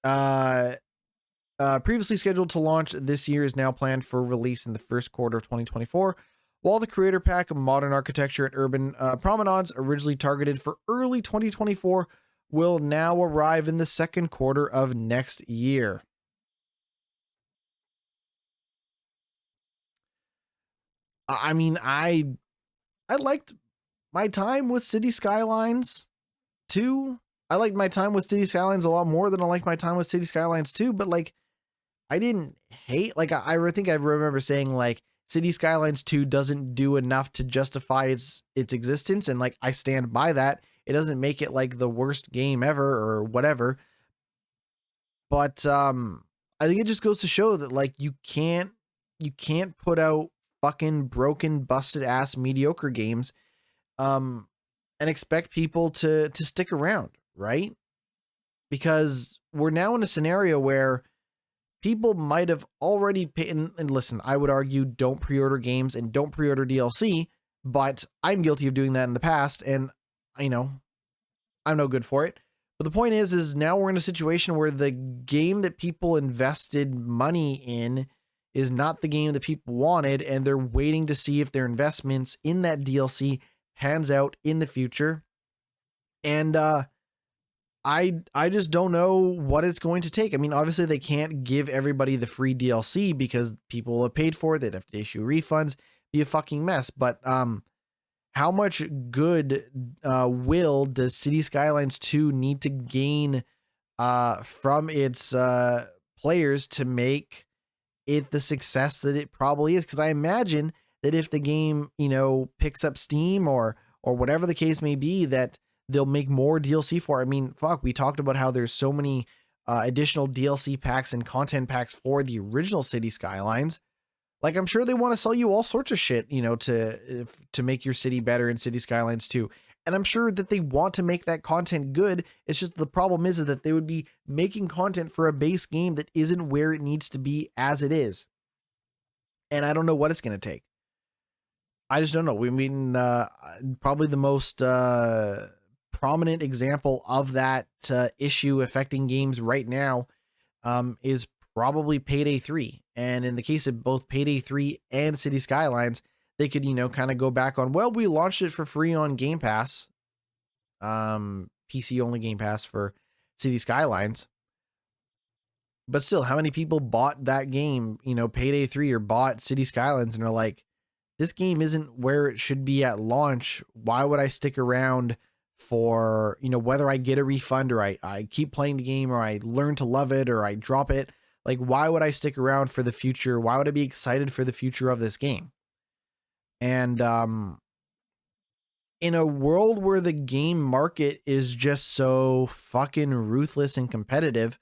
A: previously scheduled to launch this year, is now planned for release in the first quarter of 2024, while the creator pack, Modern Architecture and Urban Promenades, originally targeted for early 2024, will now arrive in the second quarter of next year. I mean, I liked my time with City Skylines 2. I liked my time with City Skylines a lot more than I liked my time with City Skylines 2, but like, I didn't hate, like, I think I remember saying like City Skylines 2 doesn't do enough to justify its existence, and like I stand by that. It doesn't make it like the worst game ever or whatever. But I think it just goes to show that like you can't put out fucking broken, busted ass mediocre games and expect people to stick around, right? Because we're now in a scenario where people might have already paid, and listen, I would argue don't pre-order games and don't pre-order DLC, but I'm guilty of doing that in the past, and I'm no good for it. But the point is now we're in a situation where the game that people invested money in is not the game that people wanted, and they're waiting to see if their investments in that DLC pans out in the future. And I just don't know what it's going to take. I mean, obviously they can't give everybody the free DLC because people have paid for it. They'd have to issue refunds, be a fucking mess. But how much good will does City Skylines 2 need to gain from its players to make it the success that it probably is? Because I imagine that if the game, picks up steam or whatever the case may be, that they'll make more DLC for it. I mean, fuck, we talked about how there's so many additional DLC packs and content packs for the original City Skylines. Like, I'm sure they want to sell you all sorts of shit, to make your city better in City Skylines 2. And I'm sure that they want to make that content good. It's just the problem is that they would be making content for a base game that isn't where it needs to be as it is. And I don't know what it's going to take. I just don't know. We mean, probably the most prominent example of that issue affecting games right now is probably Payday 3. And in the case of both Payday 3 and City Skylines, they could, kind of go back on, well, we launched it for free on Game Pass, PC only Game Pass for City Skylines. But still, how many people bought that game, Payday 3, or bought City Skylines and are like, this game isn't where it should be at launch. Why would I stick around for, whether I get a refund or I keep playing the game or I learn to love it or I drop it? Like, why would I stick around for the future? Why would I be excited for the future of this game? And in a world where the game market is just so fucking ruthless and competitive,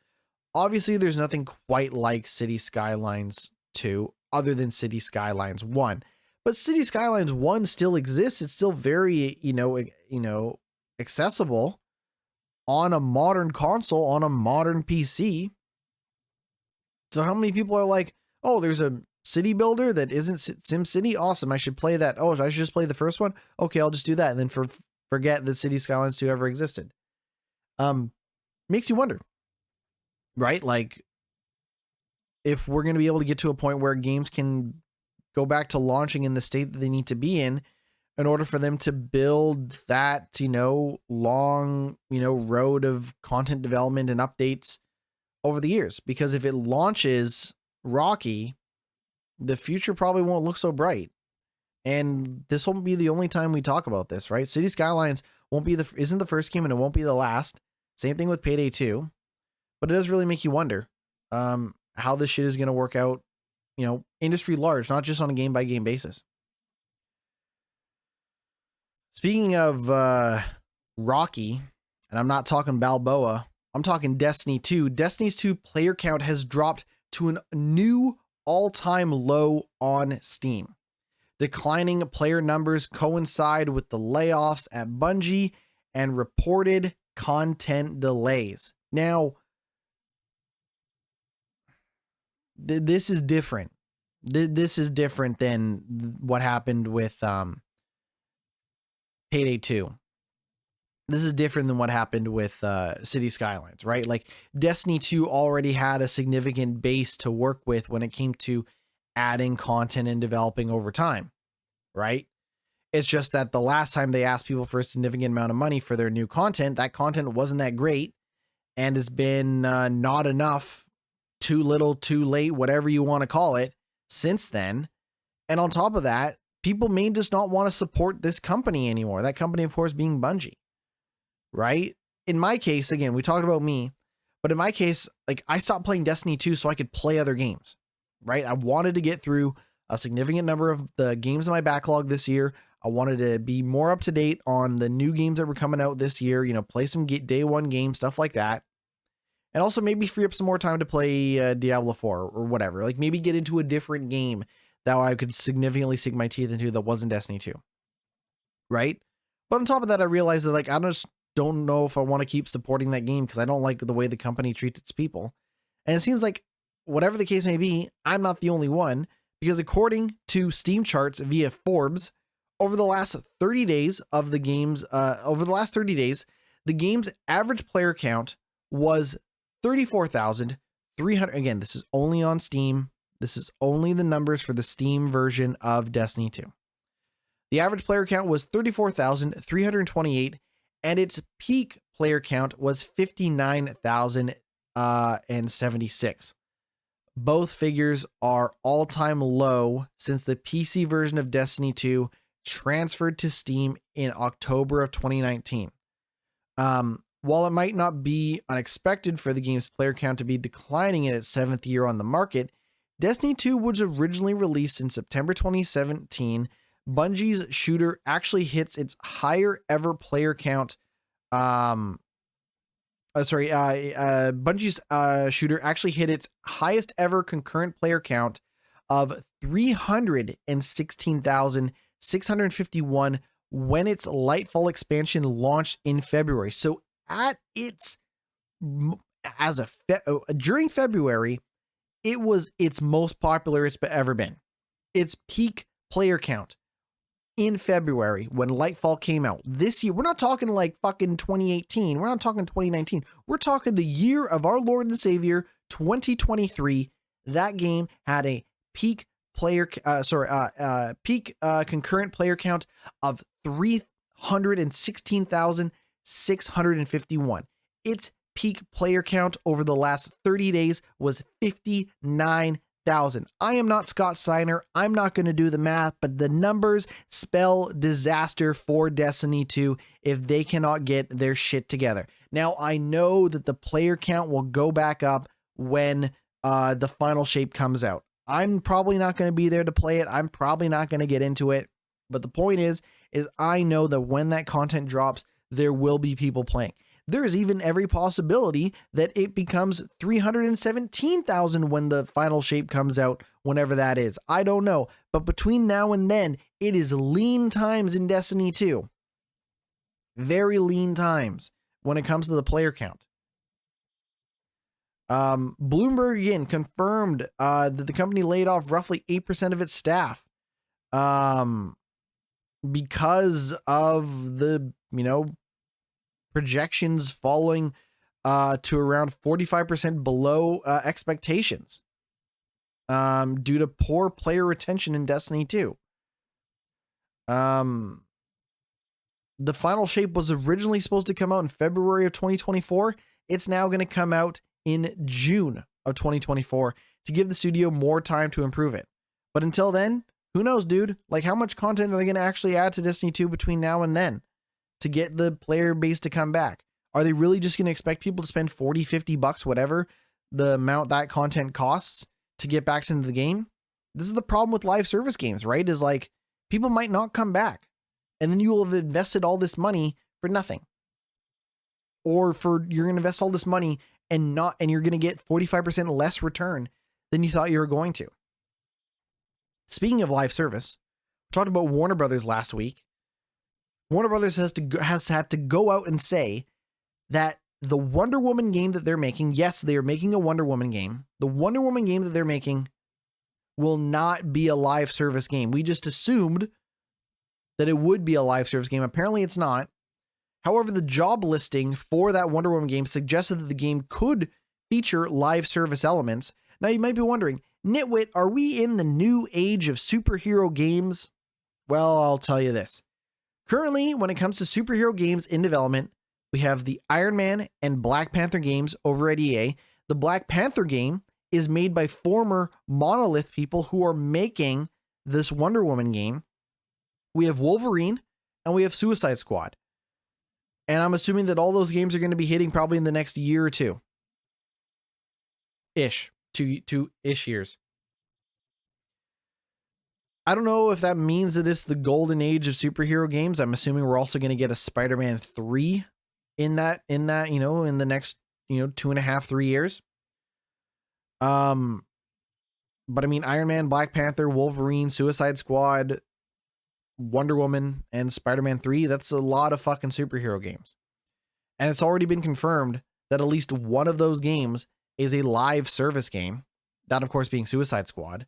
A: obviously there's nothing quite like City Skylines 2 other than City Skylines 1. But City Skylines 1 still exists. It's still very, accessible on a modern console, on a modern PC. So how many people are like, oh, there's a city builder that isn't SimCity? Awesome. I should play that. Oh, I should just play the first one? Okay, I'll just do that. And then forget that City Skylines 2 ever existed. Makes you wonder, right? Like, if we're going to be able to get to a point where games can go back to launching in the state that they need to be in order for them to build that, long, road of content development and updates over the years. Because if it launches rocky, the future probably won't look so bright. And this won't be the only time we talk about this, right? City Skylines isn't the first game, and it won't be the last. Same thing with Payday 2. But it does really make you wonder how this shit is going to work out, industry large, not just on a game by game basis. Speaking of Rocky, and I'm not talking Balboa, I'm talking Destiny 2. Destiny's 2 player count has dropped to a new all-time low on Steam. Declining player numbers coincide with the layoffs at Bungie and reported content delays. Now, this is different. This is different than what happened with Payday 2. This is different than what happened with City Skylines, right? Like, Destiny 2 already had a significant base to work with when it came to adding content and developing over time, right? It's just that the last time they asked people for a significant amount of money for their new content, that content wasn't that great and has been not enough, too little, too late, whatever you want to call it, since then. And on top of that, people may just not want to support this company anymore. That company, of course, being Bungie, right? In my case, again, we talked about me, but in my case, like, I stopped playing Destiny 2 so I could play other games, right? I wanted to get through a significant number of the games in my backlog this year. I wanted to be more up to date on the new games that were coming out this year, play some day one games, stuff like that. And also maybe free up some more time to play Diablo 4 or whatever. Like, maybe get into a different game that I could significantly sink my teeth into that wasn't Destiny 2. Right? But on top of that, I realized that, like, I just don't know if I want to keep supporting that game because I don't like the way the company treats its people. And it seems like, whatever the case may be, I'm not the only one, because according to Steam charts via Forbes, over the last 30 days, the game's average player count was 34,300. Again, this is only on Steam. This is only the numbers for the Steam version of Destiny 2. The average player count was 34,328, and its peak player count was 59,076. Both figures are all-time low since the PC version of Destiny 2 transferred to Steam in October of 2019. While it might not be unexpected for the game's player count to be declining in its 7th year on the market, Destiny 2 was originally released in September 2017. Bungie's shooter actually hits its higher ever player count. Bungie's shooter actually hit its highest ever concurrent player count of 316,651 when its Lightfall expansion launched in February. So during February, it was its most popular it's ever been. Its peak player count in February when Lightfall came out this year. We're not talking like fucking 2018. We're not talking 2019. We're talking the year of our Lord and Savior, 2023. That game had a peak concurrent player count of 316,651. Its peak player count over the last 30 days was 59,000. I am not Scott Steiner. I'm not going to do the math, but the numbers spell disaster for Destiny 2 if they cannot get their shit together. Now, I know that the player count will go back up when the final shape comes out. I'm probably not going to be there to play it. I'm probably not going to get into it. But the point is is I know that when that content drops, there will be people playing. There is even every possibility that it becomes 317,000 when the final shape comes out, whenever that is. I don't know. But between now and then, it is lean times in Destiny 2. Very lean times when it comes to the player count. Bloomberg again confirmed that the company laid off roughly 8% of its staff because of the, projections falling to around 45% below expectations due to poor player retention in Destiny 2. The final shape was originally supposed to come out in February of 2024. It's now going to come out in June of 2024 to give the studio more time to improve it. But until then, who knows, dude? Like, how much content are they going to actually add to Destiny 2 between now and then to get the player base to come back? Are they really just going to expect people to spend $40, $50, whatever the amount that content costs to get back into the game? This is the problem with live service games, right? Is like, people might not come back, and then you will have invested all this money for nothing. Or you're going to invest all this money and you're going to get 45% less return than you thought you were going to. Speaking of live service, we talked about Warner Brothers last week. Warner Brothers has had to go out and say that the Wonder Woman game that they're making, yes, they are making a Wonder Woman game. The Wonder Woman game that they're making will not be a live service game. We just assumed that it would be a live service game. Apparently it's not. However, the job listing for that Wonder Woman game suggested that the game could feature live service elements. Now you might be wondering, GnittWitt, are we in the new age of superhero games? Well, I'll tell you this. Currently, when it comes to superhero games in development, we have the Iron Man and Black Panther games over at EA. The Black Panther game is made by former Monolith people who are making this Wonder Woman game. We have Wolverine and we have Suicide Squad. And I'm assuming that all those games are going to be hitting probably in the next year or two. Two-ish years. I don't know if that means that it's the golden age of superhero games. I'm assuming we're also going to get a Spider-Man 3 in the next, 2.5, 3 years. But I mean, Iron Man, Black Panther, Wolverine, Suicide Squad, Wonder Woman, and Spider-Man 3, that's a lot of fucking superhero games. And it's already been confirmed that at least one of those games is a live service game. That, of course, being Suicide Squad.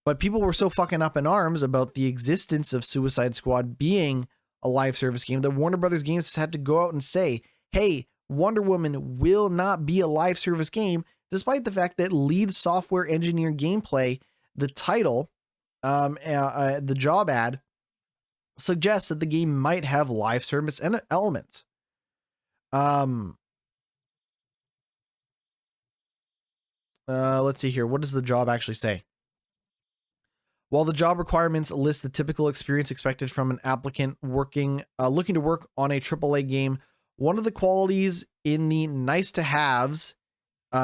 A: But people were so fucking up in arms about the existence of Suicide Squad being a live service game that Warner Brothers Games has had to go out and say, hey, Wonder Woman will not be a live service game, despite the fact that lead software engineer gameplay, the title, the job ad, suggests that the game might have live service elements. Let's see here. What does the job actually say? While the job requirements list the typical experience expected from an applicant looking to work on a AAA game, one of the qualities in the nice to haves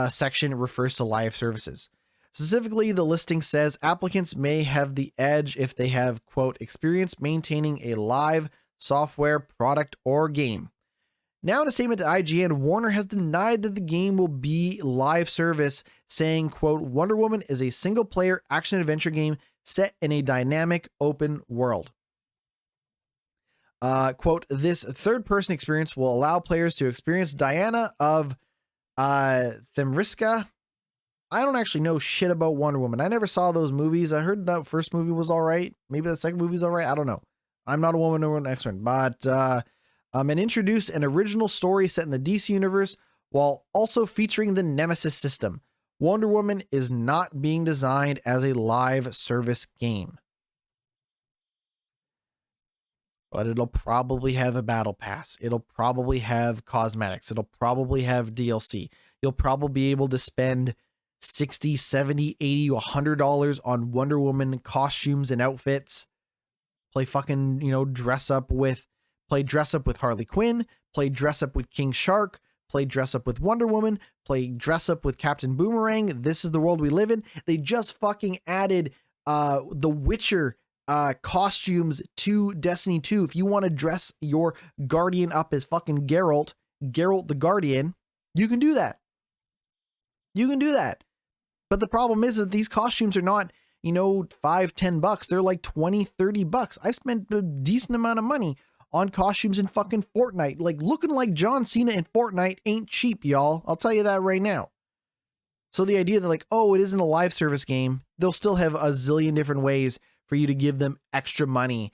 A: section refers to live services. Specifically, the listing says applicants may have the edge if they have, quote, experience maintaining a live software product or game. Now, in a statement to IGN, Warner has denied that the game will be live service, saying, quote, Wonder Woman is a single-player action-adventure game set in a dynamic open world. Quote, this third-person experience will allow players to experience Diana of Themyscira. I don't actually know shit about Wonder Woman. I never saw those movies. I heard that first movie was all right. Maybe the second movie's all right. I don't know. I'm not a Wonder Woman expert, but and introduce an original story set in the DC universe while also featuring the Nemesis system. Wonder Woman is not being designed as a live service game, but it'll probably have a battle pass. It'll probably have cosmetics. It'll probably have DLC. You'll probably be able to spend $60, $70, $80, $100 on Wonder Woman costumes and outfits. Play fucking, dress up with Harley Quinn, play dress up with King Shark, play dress up with Wonder Woman, play dress up with Captain Boomerang. This is the world we live in. They just fucking added The Witcher costumes to Destiny 2. If you want to dress your Guardian up as fucking Geralt the Guardian, you can do that. You can do that. But the problem is that these costumes are not, $5-10. They're like $20-30. I've spent a decent amount of money on costumes in fucking Fortnite. Like, looking like John Cena in Fortnite ain't cheap, y'all. I'll tell you that right now. So the idea that like, oh, it isn't a live service game, they'll still have a zillion different ways for you to give them extra money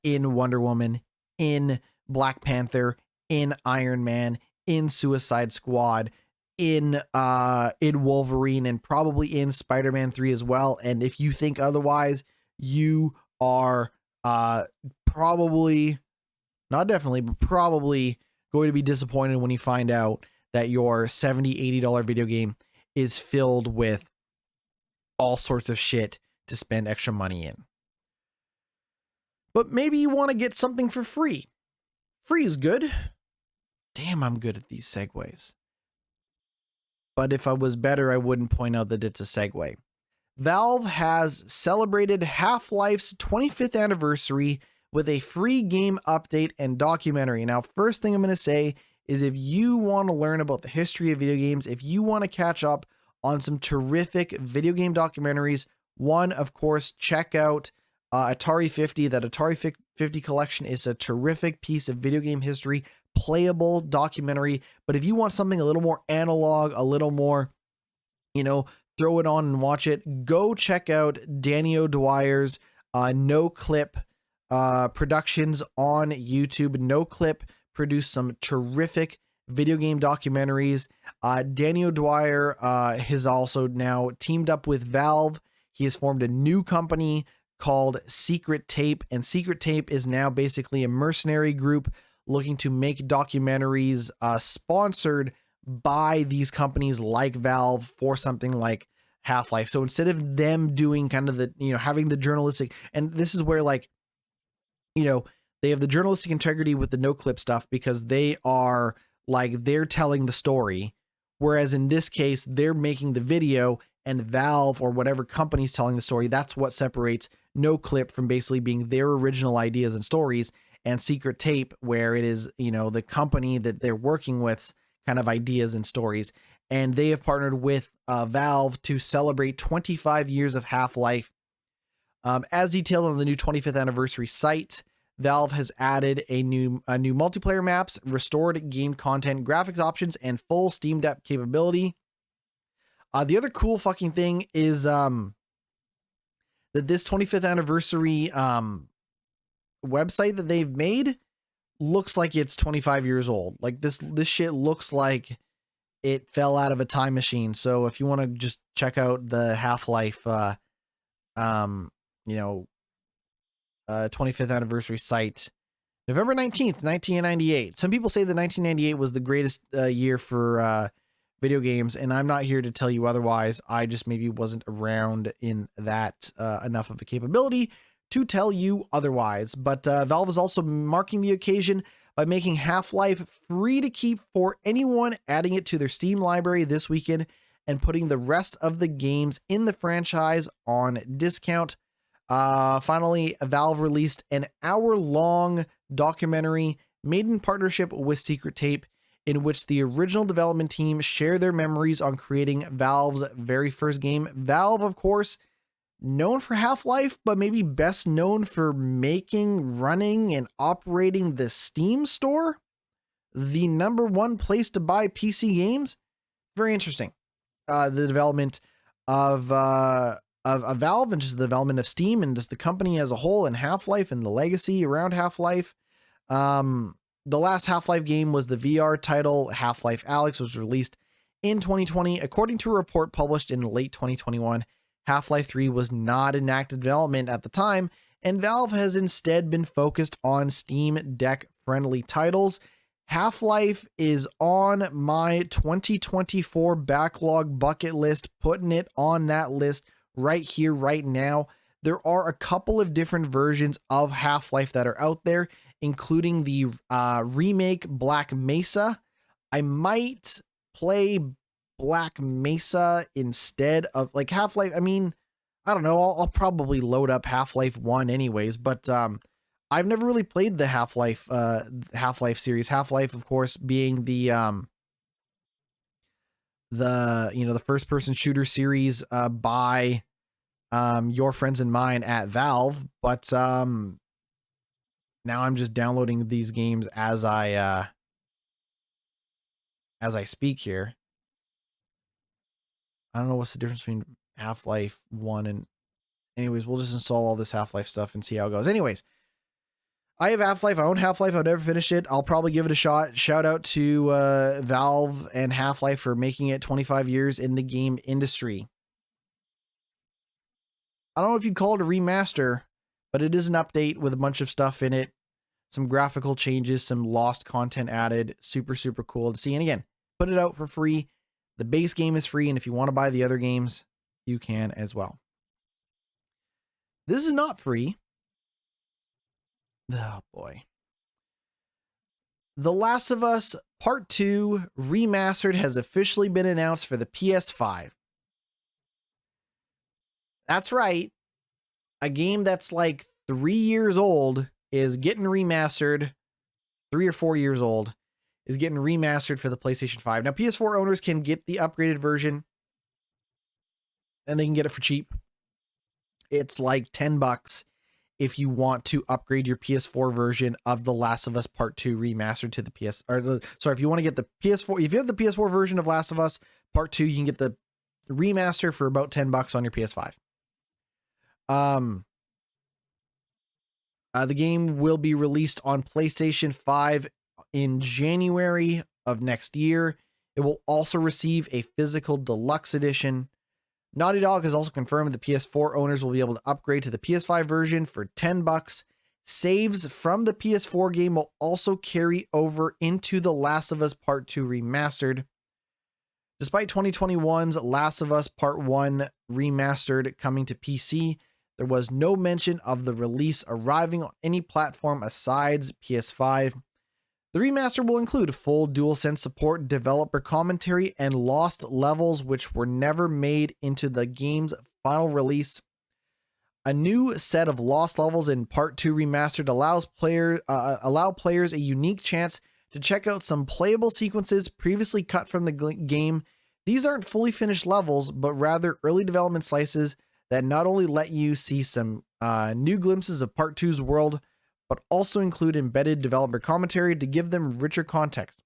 A: in Wonder Woman, in Black Panther, in Iron Man, in Suicide Squad, in Wolverine, and probably in Spider-Man 3 as well. And if you think otherwise, you are probably, not definitely, but probably going to be disappointed when you find out that your $70-80 video game is filled with all sorts of shit to spend extra money in. But maybe you want to get something for free. Free is good. Damn, I'm good at these segues. But if I was better, I wouldn't point out that it's a segue. Valve has celebrated Half-Life's 25th anniversary with a free game update and documentary. Now, first thing I'm going to say is if you want to learn about the history of video games, if you want to catch up on some terrific video game documentaries, one, of course, check out Atari 50. That Atari 50 collection is a terrific piece of video game history, playable documentary. But if you want something a little more analog, a little more, throw it on and watch it, go check out Danny O'Dwyer's No Clip Productions on YouTube. No Clip produced some terrific video game documentaries. Danny O'Dwyer has also now teamed up with Valve. He has formed a new company called Secret Tape, and Secret Tape is now basically a mercenary group looking to make documentaries sponsored by these companies like Valve for something like Half-Life. So instead of them doing kind of the, having the journalistic, and this is where they have the journalistic integrity with the no clip stuff because they are they're telling the story. Whereas in this case, they're making the video and Valve or whatever company's telling the story. That's what separates no clip from basically being their original ideas and stories, and Secret Tape, where it is, the company that they're working with kind of ideas and stories. And they have partnered with Valve to celebrate 25 years of Half-Life. As detailed on the new 25th anniversary site, Valve has added a new multiplayer maps, restored game content, graphics options, and full Steam Deck capability. The other cool fucking thing is that this 25th anniversary website that they've made looks like it's 25 years old. Like this shit looks like it fell out of a time machine. So if you want to just check out the Half-Life 25th anniversary site, November 19th, 1998. Some people say that 1998 was the greatest year for video games, and I'm not here to tell you otherwise. I just maybe wasn't around in that enough of a capability to tell you otherwise. But Valve is also marking the occasion by making Half-Life free to keep for anyone adding it to their Steam library this weekend and putting the rest of the games in the franchise on discount. Finally, Valve released an hour-long documentary made in partnership with Secret Tape, in which the original development team share their memories on creating Valve's very first game. Valve, of course, known for Half-Life, but maybe best known for making, running, and operating the Steam store, the #1 place to buy PC games. Very interesting. The development of Valve and just the development of Steam and just the company as a whole and Half-Life and the legacy around Half-Life. The last Half-Life game was the VR title Half-Life Alyx, was released in 2020. According to a report published in late 2021, Half-Life 3 was not in active development at the time, and Valve has instead been focused on Steam Deck friendly titles. Half-Life is on my 2024 backlog bucket list, putting it on that list right here, right now. There are a couple of different versions of Half-Life that are out there, including the remake Black Mesa. I might play Black Mesa instead of Half-Life. I mean, I don't know, I'll probably load up Half-Life 1 anyways, but I've never really played the Half-Life series. Half-Life, of course, being the the first person shooter series by your friends and mine at Valve, but now I'm just downloading these games as I speak here. I don't know what's the difference between Half-Life 1 and anyways, we'll just install all this Half-Life stuff and see how it goes. Anyways, I have Half-Life. I own Half-Life. I've never finished it. I'll probably give it a shot. Shout out to Valve and Half-Life for making it 25 years in the game industry. I don't know if you'd call it a remaster, but it is an update with a bunch of stuff in it. Some graphical changes, some lost content added. Super, super cool to see. And again, put it out for free. The base game is free, and if you want to buy the other games, you can as well. This is not free. Oh boy. The Last of Us Part 2 Remastered has officially been announced for the PS5. That's right. A game that's like 3 years old is getting remastered. 3 or 4 years old is getting remastered for the PlayStation 5. Now, PS4 owners can get the upgraded version and they can get it for cheap. It's like $10 if you want to upgrade your PS4 version of The Last of Us Part 2 remastered to the if you want to get the PS4, if you have the PS4 version of Last of Us Part 2, you can get the remaster for about $10 on your PS5. The game will be released on PlayStation 5 in January of next year. It will also receive a physical deluxe edition. Naughty Dog has also confirmed that PS4 owners will be able to upgrade to the PS5 version for $10. Saves from the PS4 game will also carry over into The Last of Us Part 2 Remastered. Despite 2021's Last of Us Part 1 Remastered coming to PC, there was no mention of the release arriving on any platform asides PS5. The remaster will include full DualSense support, developer commentary, and lost levels which were never made into the game's final release. A new set of lost levels in Part 2 Remastered allow players a unique chance to check out some playable sequences previously cut from the game. These aren't fully finished levels, but rather early development slices that not only let you see some new glimpses of Part 2's world, but also include embedded developer commentary to give them richer context.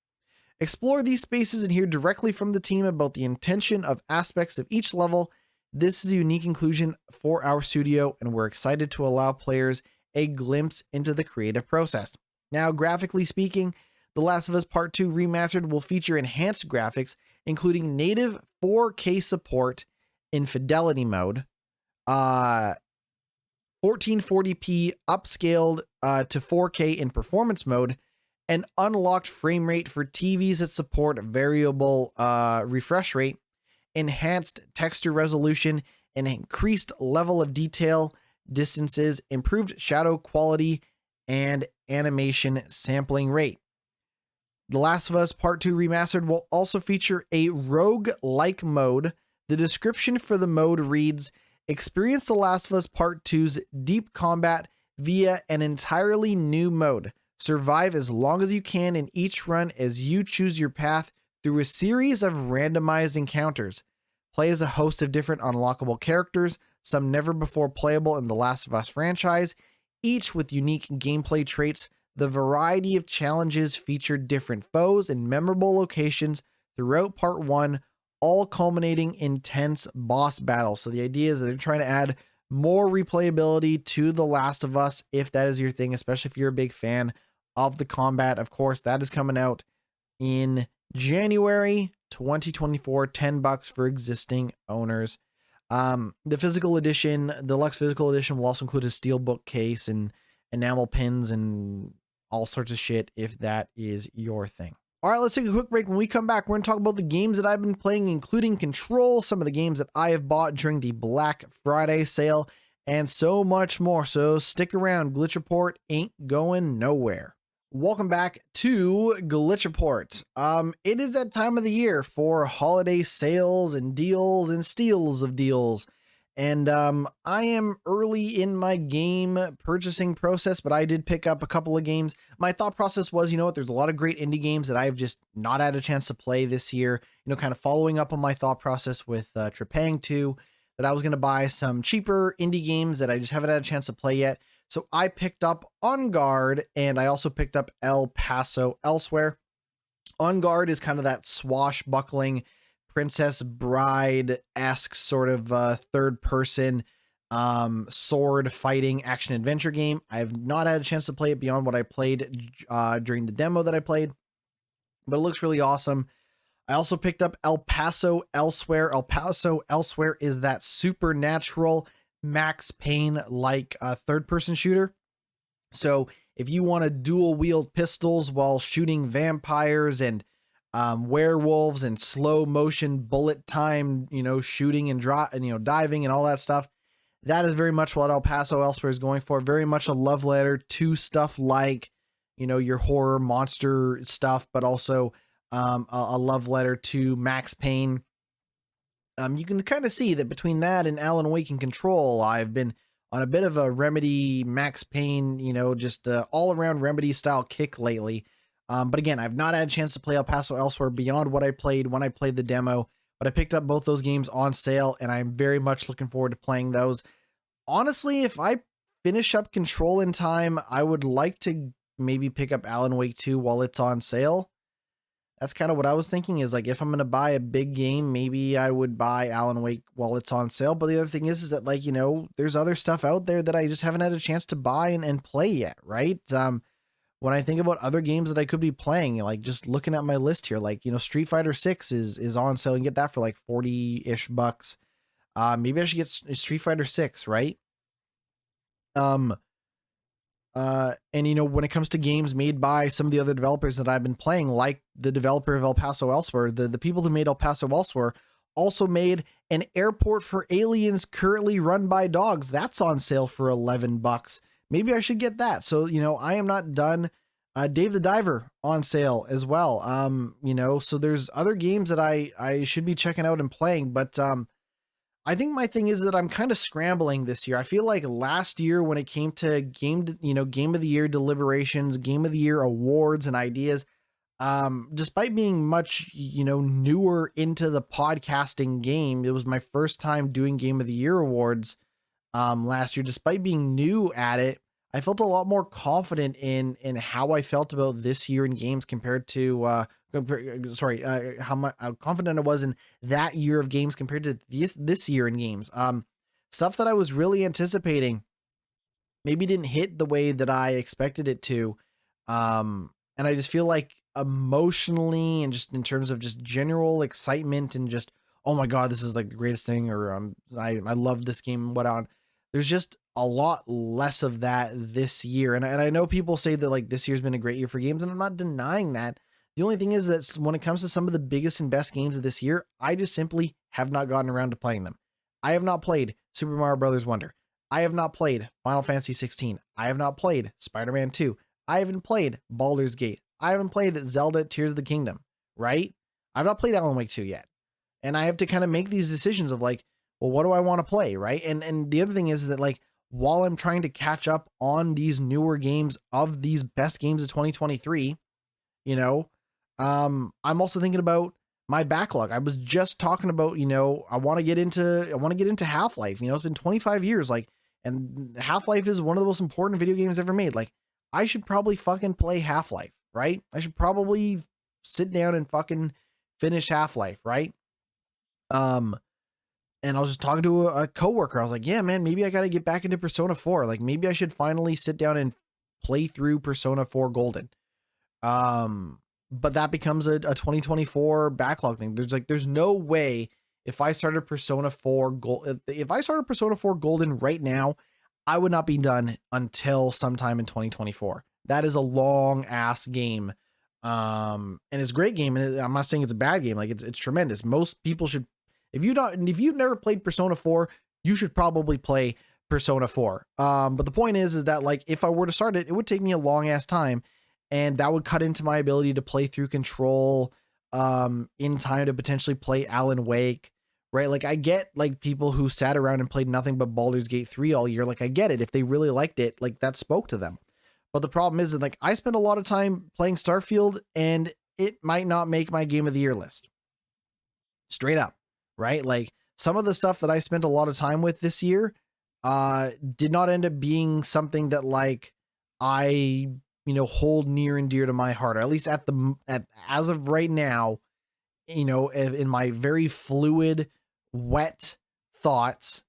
A: Explore these spaces and hear directly from the team about the intention of aspects of each level. This is a unique inclusion for our studio, and we're excited to allow players a glimpse into the creative process. Now, graphically speaking, The Last of Us Part 2 Remastered will feature enhanced graphics, including native 4K support in fidelity mode, 1440p upscaled to 4K in performance mode, an unlocked frame rate for TVs that support variable refresh rate, enhanced texture resolution, an increased level of detail, distances, improved shadow quality, and animation sampling rate. The Last of Us Part 2 Remastered will also feature a rogue-like mode. The description for the mode reads, "Experience The Last of Us Part 2's deep combat via an entirely new mode. Survive as long as you can in each run as you choose your path through a series of randomized encounters. Play as a host of different unlockable characters, some never before playable in the Last of Us franchise, each with unique gameplay traits. The variety of challenges feature different foes and memorable locations throughout Part 1, all culminating in intense boss battles." So the idea is that they're trying to add more replayability to The Last of Us, if that is your thing, especially if you're a big fan of the combat. Of course, that is coming out in January 2024, $10 for existing owners. The physical edition, deluxe physical edition, will also include a steel bookcase and enamel pins and all sorts of shit if that is your thing. All right, let's take a quick break. When we come back, we're going to talk about the games that I've been playing, including Control, some of the games that I have bought during the Black Friday sale, and so much more. So stick around. Glitch Report ain't going nowhere. Welcome back to Glitch Report. It is that time of the year for holiday sales and deals and steals of deals. And I am early in my game purchasing process, but I did pick up a couple of games. My thought process was, you know what, there's a lot of great indie games that I've just not had a chance to play this year. You know, kind of following up on my thought process with Trepang 2, that I was going to buy some cheaper indie games that I just haven't had a chance to play yet. So I picked up On Guard, and I also picked up El Paso Elsewhere. On Guard is kind of that swashbuckling Princess Bride-esque sort of third person sword fighting action adventure game. I have not had a chance to play it beyond what I played during the demo that I played, but it looks really awesome. I also picked up El Paso Elsewhere. El Paso Elsewhere is that supernatural Max Payne like third person shooter. So if you want to dual wield pistols while shooting vampires and werewolves and slow motion bullet time, you know, shooting and diving and all that stuff, that is very much what El Paso Elsewhere is going for. Very much a love letter to stuff like, you know, your horror monster stuff, but also a love letter to Max Payne. You can kind of see that between that and Alan Wake and Control, I've been on a bit of a Remedy, Max Payne, you know, just all around Remedy style kick lately. But again, I've not had a chance to play El Paso Elsewhere beyond what I played when I played the demo, but I picked up both those games on sale, and I'm very much looking forward to playing those. Honestly, if I finish up Control in time, I would like to maybe pick up Alan Wake 2 while it's on sale. That's kind of what I was thinking, is like, if I'm going to buy a big game, maybe I would buy Alan Wake while it's on sale. But the other thing is that, like, you know, there's other stuff out there that I just haven't had a chance to buy and play yet, right? When I think about other games that I could be playing, like just looking at my list here, like, you know, Street Fighter 6 is on sale. You can get that for like 40-ish bucks. Maybe I should get Street Fighter 6, right? And you know, when it comes to games made by some of the other developers that I've been playing, like the developer of El Paso Elsewhere, the people who made El Paso Elsewhere also made an Airport for Aliens currently run by dogs. That's on sale for 11 bucks. Maybe I should get that. So, you know, I am not done. Dave the Diver on sale as well. You know, so there's other games that I should be checking out and playing, but I think my thing is that I'm kind of scrambling this year. I feel like last year when it came to game of the year deliberations, game of the year awards and ideas, despite being much, you know, newer into the podcasting game, it was my first time doing game of the year awards last year. Despite being new at it, I felt a lot more confident in how I felt about this year in games compared to how confident I was in that year of games compared to this year in games. Stuff that I was really anticipating maybe didn't hit the way that I expected it to. And I just feel like emotionally and just in terms of just general excitement and just, oh my God, this is like the greatest thing, or I love this game, what on. There's just a lot less of that this year. And I know people say that like this year's been a great year for games, and I'm not denying that. The only thing is that when it comes to some of the biggest and best games of this year, I just simply have not gotten around to playing them. I have not played Super Mario Brothers Wonder. I have not played Final Fantasy 16. I have not played Spider-Man 2. I haven't played Baldur's Gate. I haven't played Zelda Tears of the Kingdom, right? I've not played Alan Wake 2 yet. And I have to kind of make these decisions of like, well, what do I want to play, right? And the other thing is that like, while I'm trying to catch up on these newer games of these best games of 2023, you know, I'm also thinking about my backlog. I was just talking about, you know, I want to get into Half-Life. You know, it's been 25 years, like, and Half-Life is one of the most important video games ever made. Like, I should probably fucking play Half-Life, right? I should probably sit down and fucking finish Half-Life, right? And I was just talking to a coworker. I was like, yeah, man, maybe I got to get back into Persona 4. Like, maybe I should finally sit down and play through Persona 4 Golden. But that becomes a 2024 backlog thing. There's no way if I started Persona 4 Golden right now, I would not be done until sometime in 2024. That is a long ass game. And it's a great game. And I'm not saying it's a bad game. Like it's tremendous. Most people should, if you've never played Persona 4, you should probably play Persona 4. But the point is that like, if I were to start it, it would take me a long ass time, and that would cut into my ability to play through Control, in time to potentially play Alan Wake, right? Like I get like people who sat around and played nothing but Baldur's Gate 3 all year. Like I get it. If they really liked it, like that spoke to them. But the problem is that like I spent a lot of time playing Starfield and it might not make my game of the year list. Straight up, right? Like some of the stuff that I spent a lot of time with this year did not end up being something that like I, hold near and dear to my heart, or at least as of right now, in my very fluid, wet thoughts,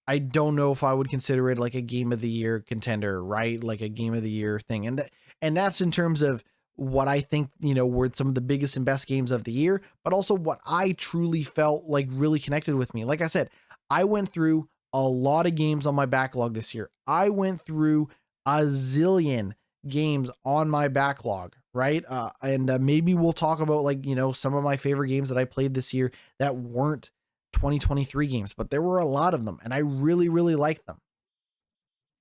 A: I don't know if I would consider it like a game of the year contender, right? Like a game of the year thing. And that's in terms of what I think, were some of the biggest and best games of the year, but also what I truly felt like really connected with me. Like I said, I went through a lot of games on my backlog this year. I went through a zillion games on my backlog, right? And maybe we'll talk about like, some of my favorite games that I played this year that weren't 2023 games, but there were a lot of them and I really, really liked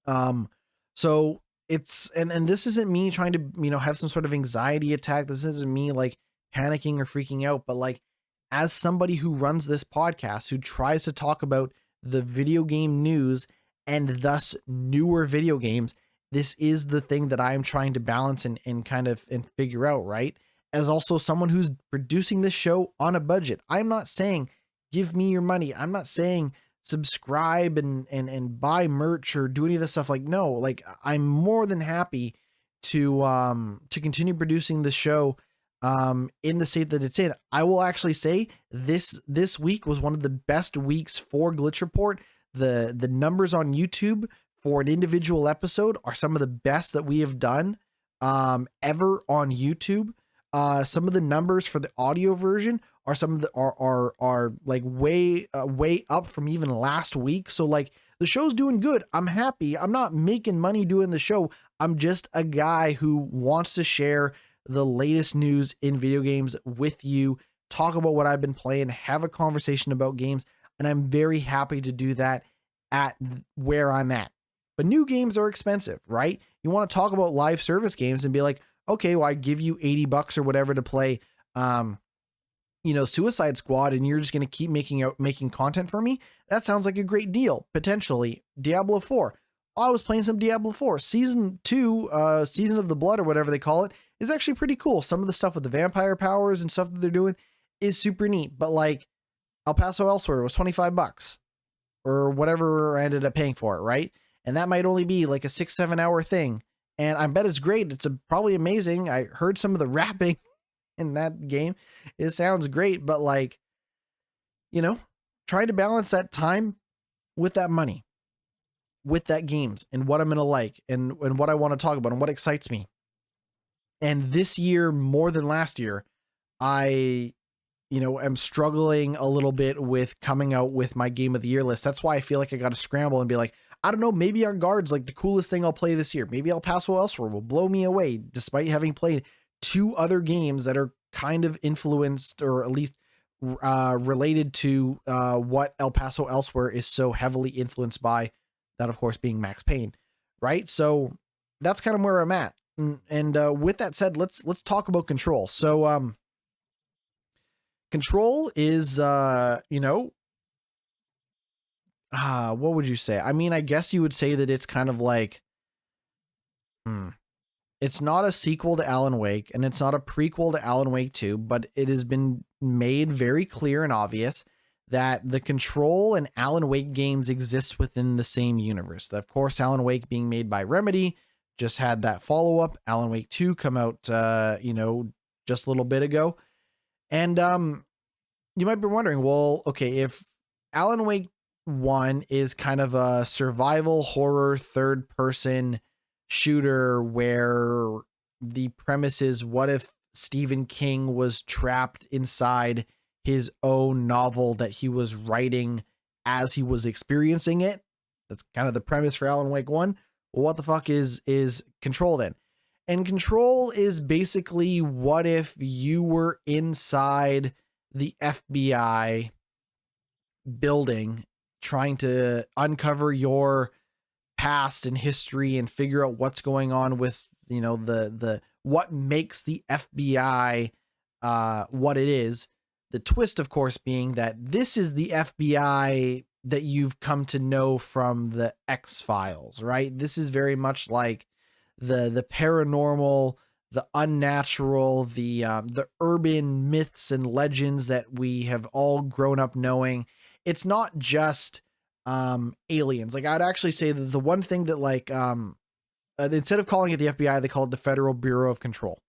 A: them. So it's, and this isn't me trying to, have some sort of anxiety attack. This isn't me like panicking or freaking out, but like as somebody who runs this podcast, who tries to talk about the video game news and thus newer video games, this is the thing that I'm trying to balance and kind of and figure out, right? As also someone who's producing this show on a budget. I'm not saying give me your money. I'm not saying subscribe and buy merch or do any of this stuff. Like, no, like I'm more than happy to continue producing the show in the state that it's in. I will actually say this week was one of the best weeks for Glitch Report. The numbers on YouTube for an individual episode are some of the best that we have done ever on YouTube. Some of the numbers for the audio version are some of the are like way up from even last week. So like the show's doing good. I'm happy. I'm not making money doing the show. I'm just a guy who wants to share the latest news in video games with you, talk about what I've been playing, have a conversation about games, and I'm very happy to do that at where I'm at. But new games are expensive, right? You want to talk about live service games and be like, okay, well, I give you $80 or whatever to play, Suicide Squad, and you're just going to keep making content for me. That sounds like a great deal. Potentially Diablo 4. I was playing some Diablo 4 season 2, Season of the Blood or whatever they call it is actually pretty cool. Some of the stuff with the vampire powers and stuff that they're doing is super neat, but like El Paso Elsewhere was $25 or whatever I ended up paying for it. Right. And that might only be like a 6-7 hour thing. And I bet it's great. It's probably amazing. I heard some of the rapping in that game. It sounds great, but like, try to balance that time with that money, with that games and what I'm going to like and what I want to talk about and what excites me. And this year, more than last year, I, am struggling a little bit with coming out with my game of the year list. That's why I feel like I got to scramble and be like, I don't know, maybe On Guard's like the coolest thing I'll play this year. Maybe El Paso Elsewhere will blow me away, despite having played 2 other games that are kind of influenced or at least related to what El Paso Elsewhere is so heavily influenced by. That, of course, being Max Payne, right? So that's kind of where I'm at. And with that said, let's talk about Control. So Control is, what would you say? I mean, I guess you would say that it's kind of like, it's not a sequel to Alan Wake and it's not a prequel to Alan Wake 2, but it has been made very clear and obvious that the Control and Alan Wake games exist within the same universe. Of course, Alan Wake being made by Remedy just had that follow-up, Alan Wake 2, come out, just a little bit ago. And you might be wondering, well, okay, if Alan Wake 1 is kind of a survival horror third-person shooter where the premise is, what if Stephen King was trapped inside his own novel that he was writing as he was experiencing it? That's kind of the premise for Alan Wake 1. Well, what the fuck is Control then? And Control is basically, what if you were inside the FBI building trying to uncover your past and history and figure out what's going on with, the what makes the FBI what it is. The twist, of course, being that this is the FBI that you've come to know from the X-Files, right? This is very much like the paranormal, the unnatural, the urban myths and legends that we have all grown up knowing. It's not just aliens. Like, I'd actually say that the one thing that, like, instead of calling it the FBI, they call it the Federal Bureau of Control.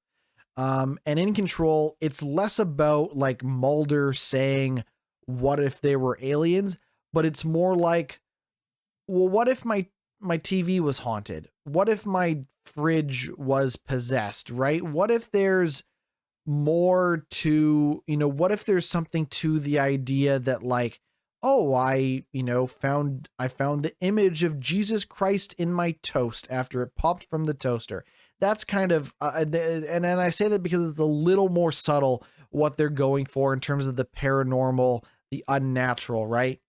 A: And in Control, it's less about like Mulder saying, what if they were aliens? But it's more like, well, what if my TV was haunted? What if my fridge was possessed, right? What if there's more to, what if there's something to the idea that, like, oh, I found the image of Jesus Christ in my toast after it popped from the toaster. That's kind of, and I say that because it's a little more subtle what they're going for in terms of the paranormal, the unnatural, right?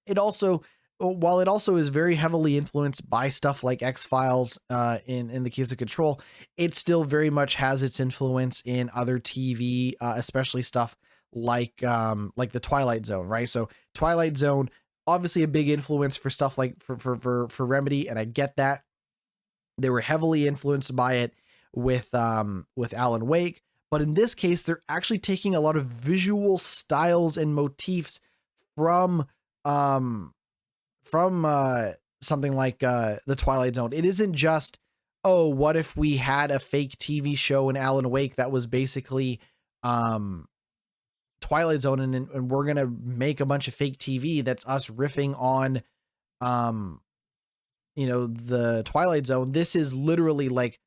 A: It also, while it also is very heavily influenced by stuff like X-Files, in the case of Control, it still very much has its influence in other TV, especially stuff like the Twilight Zone, right? So Twilight Zone, obviously a big influence for stuff like for Remedy, and I get that. They were heavily influenced by it with Alan Wake, but in this case, they're actually taking a lot of visual styles and motifs from something like the Twilight Zone. It isn't just, oh, what if we had a fake TV show in Alan Wake that was basically Twilight Zone, and we're gonna make a bunch of fake TV that's us riffing on the Twilight Zone. This is literally, like,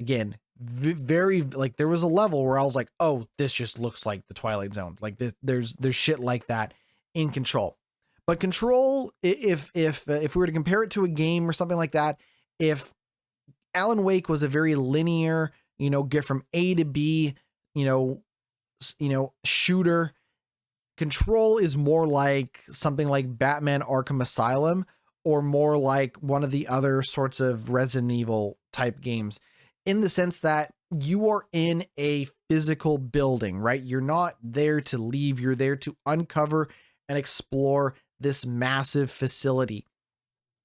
A: again, very, like, there was a level where I was like, oh, this just looks like the Twilight Zone. Like, there's shit like that in Control. But Control, if we were to compare it to a game or something like that, if Alan Wake was a very linear, get from A to B, shooter, Control is more like something like Batman Arkham Asylum, or more like one of the other sorts of Resident Evil type games, in the sense that you are in a physical building, right? You're not there to leave. You're there to uncover and explore this massive facility.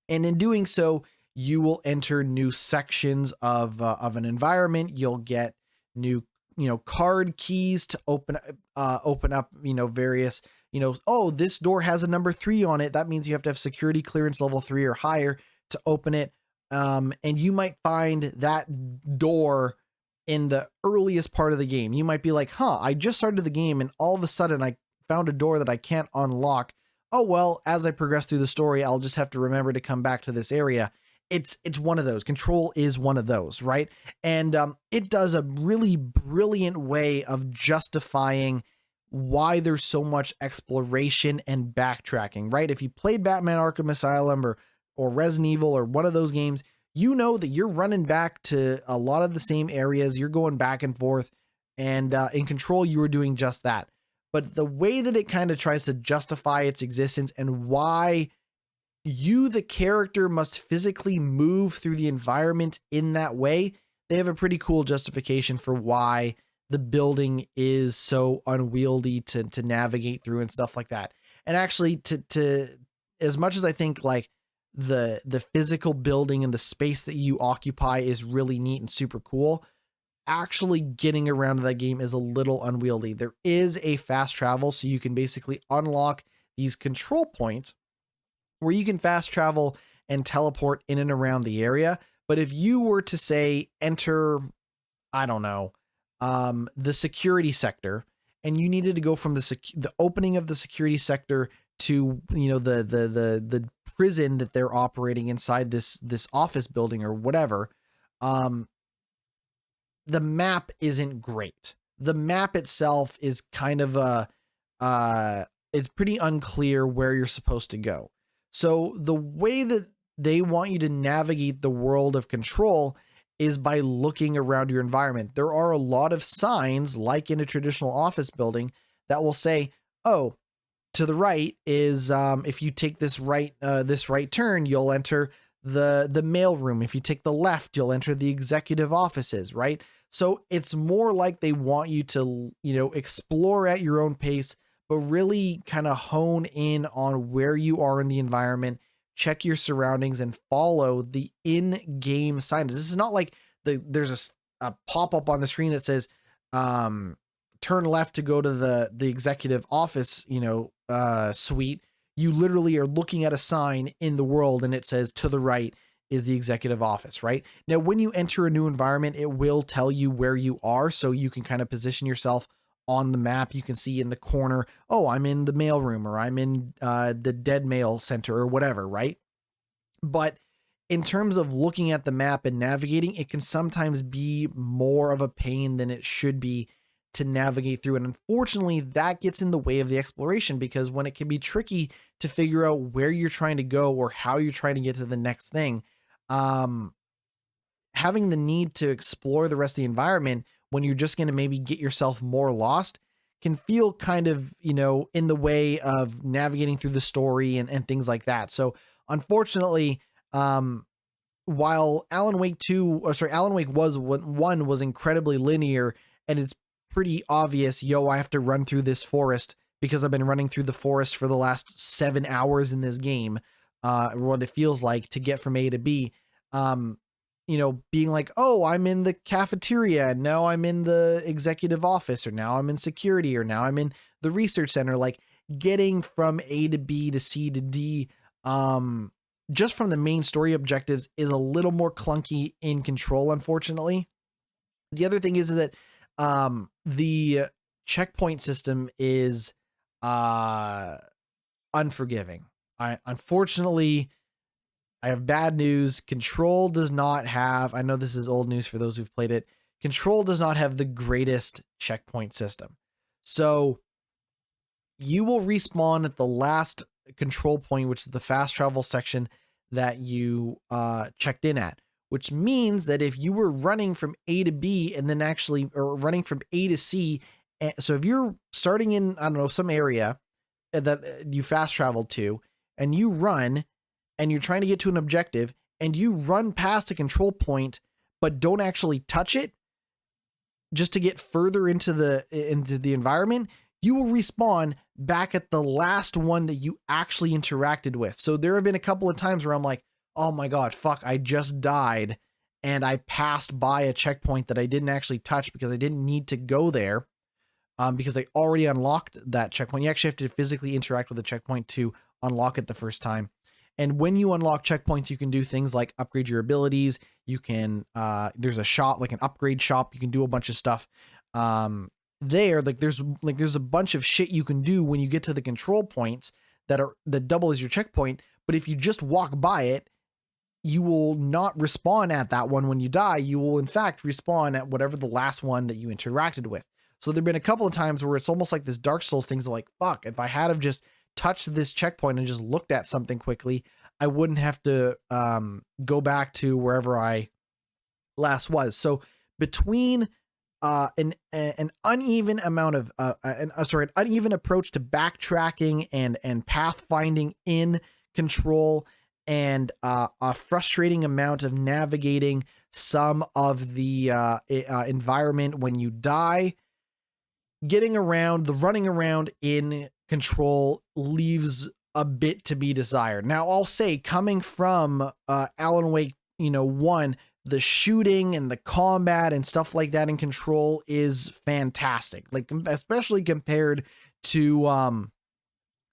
A: And in doing so, you will enter new sections of an environment. You'll get new, card keys to open up, various, oh, this door has a number 3 on it. That means you have to have security clearance level 3 or higher to open it. And you might find that door in the earliest part of the game. You might be like, I just started the game and all of a sudden I found a door that I can't unlock. Oh, well, as I progress through the story, I'll just have to remember to come back to this area. It's one of those. Control is one of those, right? And it does a really brilliant way of justifying why there's so much exploration and backtracking, right? If you played Batman Arkham Asylum or Resident Evil or one of those games, you know that you're running back to a lot of the same areas. You're going back and forth, and in Control, you were doing just that. But the way that it kind of tries to justify its existence and why you, the character, must physically move through the environment in that way, they have a pretty cool justification for why the building is so unwieldy to navigate through and stuff like that. And actually, to as much as I think like the physical building and the space that you occupy is really neat and super cool, actually getting around to that game is a little unwieldy. There is a fast travel, so you can basically unlock these control points where you can fast travel and teleport in and around the area. But if you were to say enter, I don't know, the security sector, and you needed to go from the opening of the security sector to the prison that they're operating inside this office building or whatever, the map isn't great. The map itself is kind of it's pretty unclear where you're supposed to go. So the way that they want you to navigate the world of Control is by looking around your environment. There are a lot of signs, like in a traditional office building, that will say, oh, to the right is, if you take this right turn, you'll enter the mail room. If you take the left, you'll enter the executive offices, right? So it's more like they want you to, explore at your own pace, but really kind of hone in on where you are in the environment, check your surroundings, and follow the in-game signage. This is not like there's a pop-up on the screen that says, turn left to go to the executive office, suite. You literally are looking at a sign in the world and it says to the right is the executive office, right? Now, when you enter a new environment, it will tell you where you are, so you can kind of position yourself on the map. You can see in the corner, oh, I'm in the mailroom, or I'm in the dead mail center, or whatever, right? But in terms of looking at the map and navigating, it can sometimes be more of a pain than it should be to navigate through. And unfortunately, that gets in the way of the exploration, because when it can be tricky to figure out where you're trying to go or how you're trying to get to the next thing, having the need to explore the rest of the environment when you're just going to maybe get yourself more lost can feel kind of, in the way of navigating through the story and things like that. So unfortunately, while Alan Wake 1 was incredibly linear, and it's pretty obvious, I have to run through this forest because I've been running through the forest for the last 7 hours in this game, what it feels like to get from A to B. Being like, oh, I'm in the cafeteria, and now I'm in the executive office, or now I'm in security, or now I'm in the research center. Like, getting from A to B to C to D, just from the main story objectives, is a little more clunky in Control, unfortunately. The other thing is that the checkpoint system is unforgiving. Unfortunately, I have bad news. Control does not have, I know this is old news for those who've played it, Control does not have the greatest checkpoint system. So you will respawn at the last control point, which is the fast travel section that you checked in at, which means that if you were running from A to B and then or running from A to C, so if you're starting in, I don't know, some area that you fast traveled to, and you run, and you're trying to get to an objective, and you run past a control point, but don't actually touch it just to get further into the environment, you will respawn back at the last one that you actually interacted with. So there have been a couple of times where I'm like, oh my God, fuck, I just died, and I passed by a checkpoint that I didn't actually touch because I didn't need to go there, because I already unlocked that checkpoint. You actually have to physically interact with the checkpoint to unlock it the first time. And when you unlock checkpoints, you can do things like upgrade your abilities. You can, there's a shop, like an upgrade shop. You can do a bunch of stuff there. There's a bunch of shit you can do when you get to the control points that double as your checkpoint. But if you just walk by it, you will not respawn at that one when you die. You will in fact respawn at whatever the last one that you interacted with. So there've been a couple of times where it's almost like this Dark Souls thing's like, fuck, if I had have just touched this checkpoint and just looked at something quickly, I wouldn't have to go back to wherever I last was. So between an uneven amount of an uneven approach to backtracking and pathfinding in Control, and a frustrating amount of navigating some of the environment when you die, getting around, the running around in Control leaves a bit to be desired. Now, I'll say, coming from Alan Wake, 1, the shooting and the combat and stuff like that in Control is fantastic. Like, especially compared to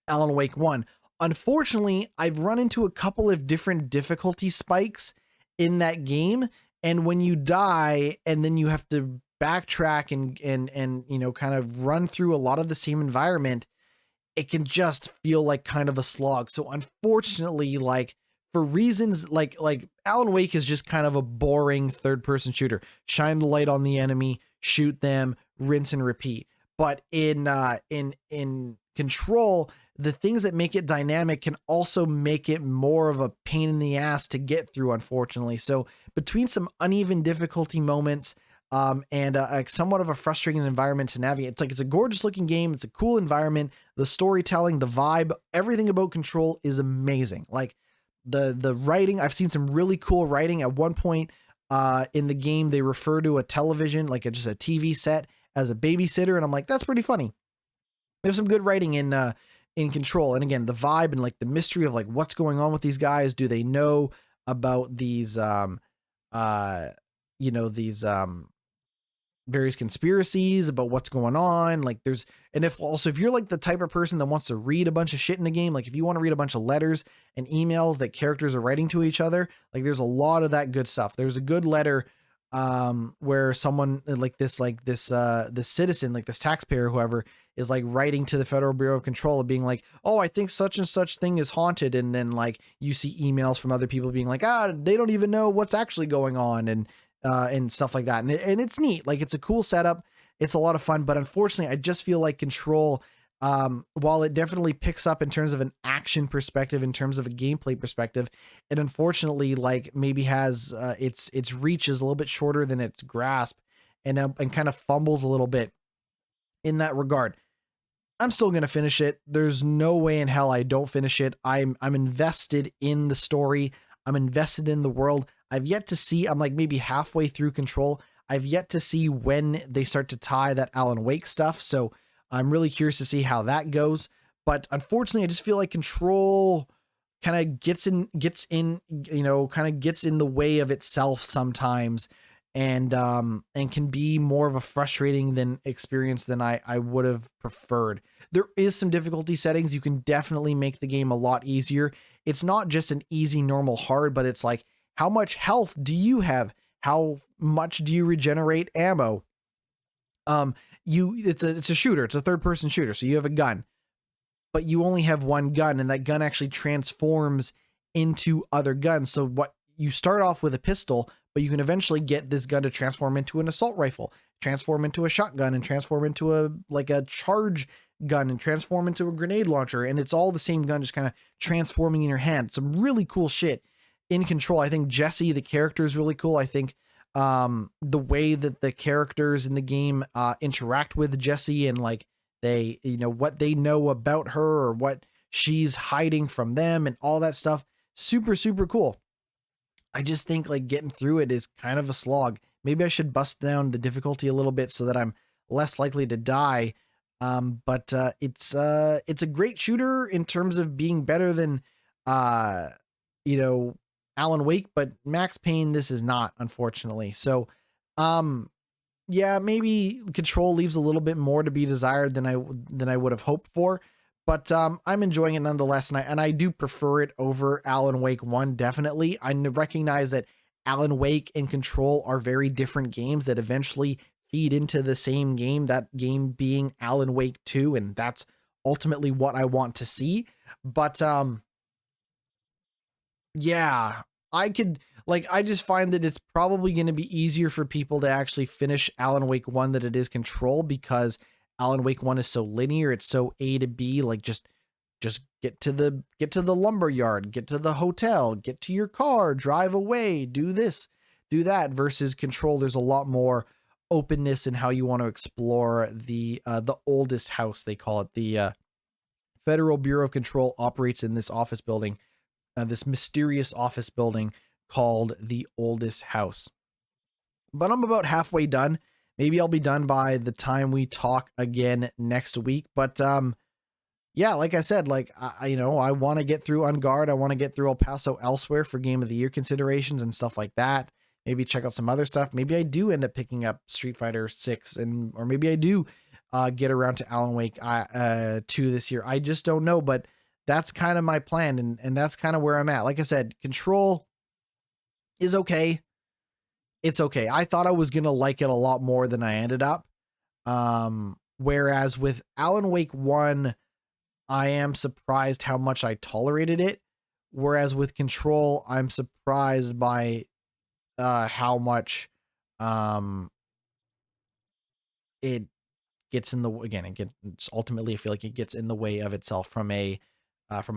A: Alan Wake 1. Unfortunately, I've run into a couple of different difficulty spikes in that game, and when you die and then you have to backtrack and kind of run through a lot of the same environment, it can just feel like kind of a slog. So unfortunately, like, for reasons like Alan Wake is just kind of a boring third-person shooter. Shine the light on the enemy, shoot them, rinse and repeat. But in Control, the things that make it dynamic can also make it more of a pain in the ass to get through, unfortunately. So between some uneven difficulty moments, and somewhat of a frustrating environment to navigate, it's a gorgeous looking game. It's a cool environment. The storytelling, the vibe, everything about Control is amazing. Like the writing, I've seen some really cool writing. At one point, In the game, they refer to a television, like just a TV set, as a babysitter, and I'm like, that's pretty funny. There's some good writing in Control, and again, the vibe and like the mystery of like what's going on with these guys. Do they know about these uh these various conspiracies about what's going on? Like there's, and if you're like the type of person that wants to read a bunch of shit in the game, like if you want to read a bunch of letters and emails that characters are writing to each other, like there's a lot of that good stuff. There's a good letter where someone this citizen, like this taxpayer, whoever, is like writing to the Federal Bureau of Control, being like, oh, I think such and such thing is haunted, and then like you see emails from other people being like, they don't even know what's actually going on, and stuff like that. And it's neat. Like it's a cool setup. It's a lot of fun, but unfortunately I just feel like Control, while it definitely picks up in terms of an action perspective, in terms of a gameplay perspective, it unfortunately like maybe has, its reach is a little bit shorter than its grasp, and kind of fumbles a little bit in that regard. I'm still going to finish it. There's no way in hell I don't finish it. I'm invested in the story. I'm invested in the world. I've yet to see, I'm like maybe halfway through Control. I've yet to see when they start to tie that Alan Wake stuff. So I'm really curious to see how that goes. But unfortunately, I just feel like Control kind of gets in, kind of gets in the way of itself sometimes, and can be more of a frustrating than experience than I would have preferred. There is some difficulty settings. You can definitely make the game a lot easier. It's not just an easy, normal, hard, but it's like, how much health do you have? How much do you regenerate ammo? It's a shooter. It's a third person shooter. So you have a gun, but you only have one gun, and that gun actually transforms into other guns. So what, you start off with a pistol, but you can eventually get this gun to transform into an assault rifle, transform into a shotgun, and transform into a charge gun, and transform into a grenade launcher. And it's all the same gun, just kind of transforming in your hand. Some really cool shit in Control. I think Jesse, the character, is really cool. I think the way that the characters in the game interact with Jesse, and like they, what they know about her or what she's hiding from them and all that stuff, super, super cool. I just think like getting through it is kind of a slog. Maybe I should bust down the difficulty a little bit so that I'm less likely to die. But it's a great shooter in terms of being better than, Alan Wake, but Max Payne, this is not, unfortunately. So, yeah, maybe Control leaves a little bit more to be desired than I would have hoped for. But I'm enjoying it nonetheless, and I do prefer it over Alan Wake 1, definitely. I recognize that Alan Wake and Control are very different games that eventually feed into the same game, that game being Alan Wake 2, and that's ultimately what I want to see. But yeah, I just find that it's probably going to be easier for people to actually finish Alan Wake 1 than it is Control, because Alan Wake 1 is so linear. It's so A to B, like just get to the lumber yard, get to the hotel, get to your car, drive away, do this, do that, versus Control. There's a lot more openness in how you want to explore the oldest house, they call it. The Federal Bureau of Control operates in this office building, this mysterious office building called the Oldest House. But I'm about halfway done. Maybe I'll be done by the time we talk again next week. But yeah, like I said, like I want to get through On Guard. I want to get through El Paso Elsewhere for Game of the Year considerations and stuff like that. Maybe check out some other stuff. Maybe I do end up picking up Street Fighter 6, or maybe I do get around to Alan Wake 2 this year. I just don't know, but that's kind of my plan, and that's kind of where I'm at. Like I said, Control is okay. It's okay. I thought I was going to like it a lot more than I ended up. Whereas with Alan Wake 1, I am surprised how much I tolerated it. Whereas with Control, I'm surprised by how much it gets in the, again, it's ultimately, I feel like it gets in the way of itself from a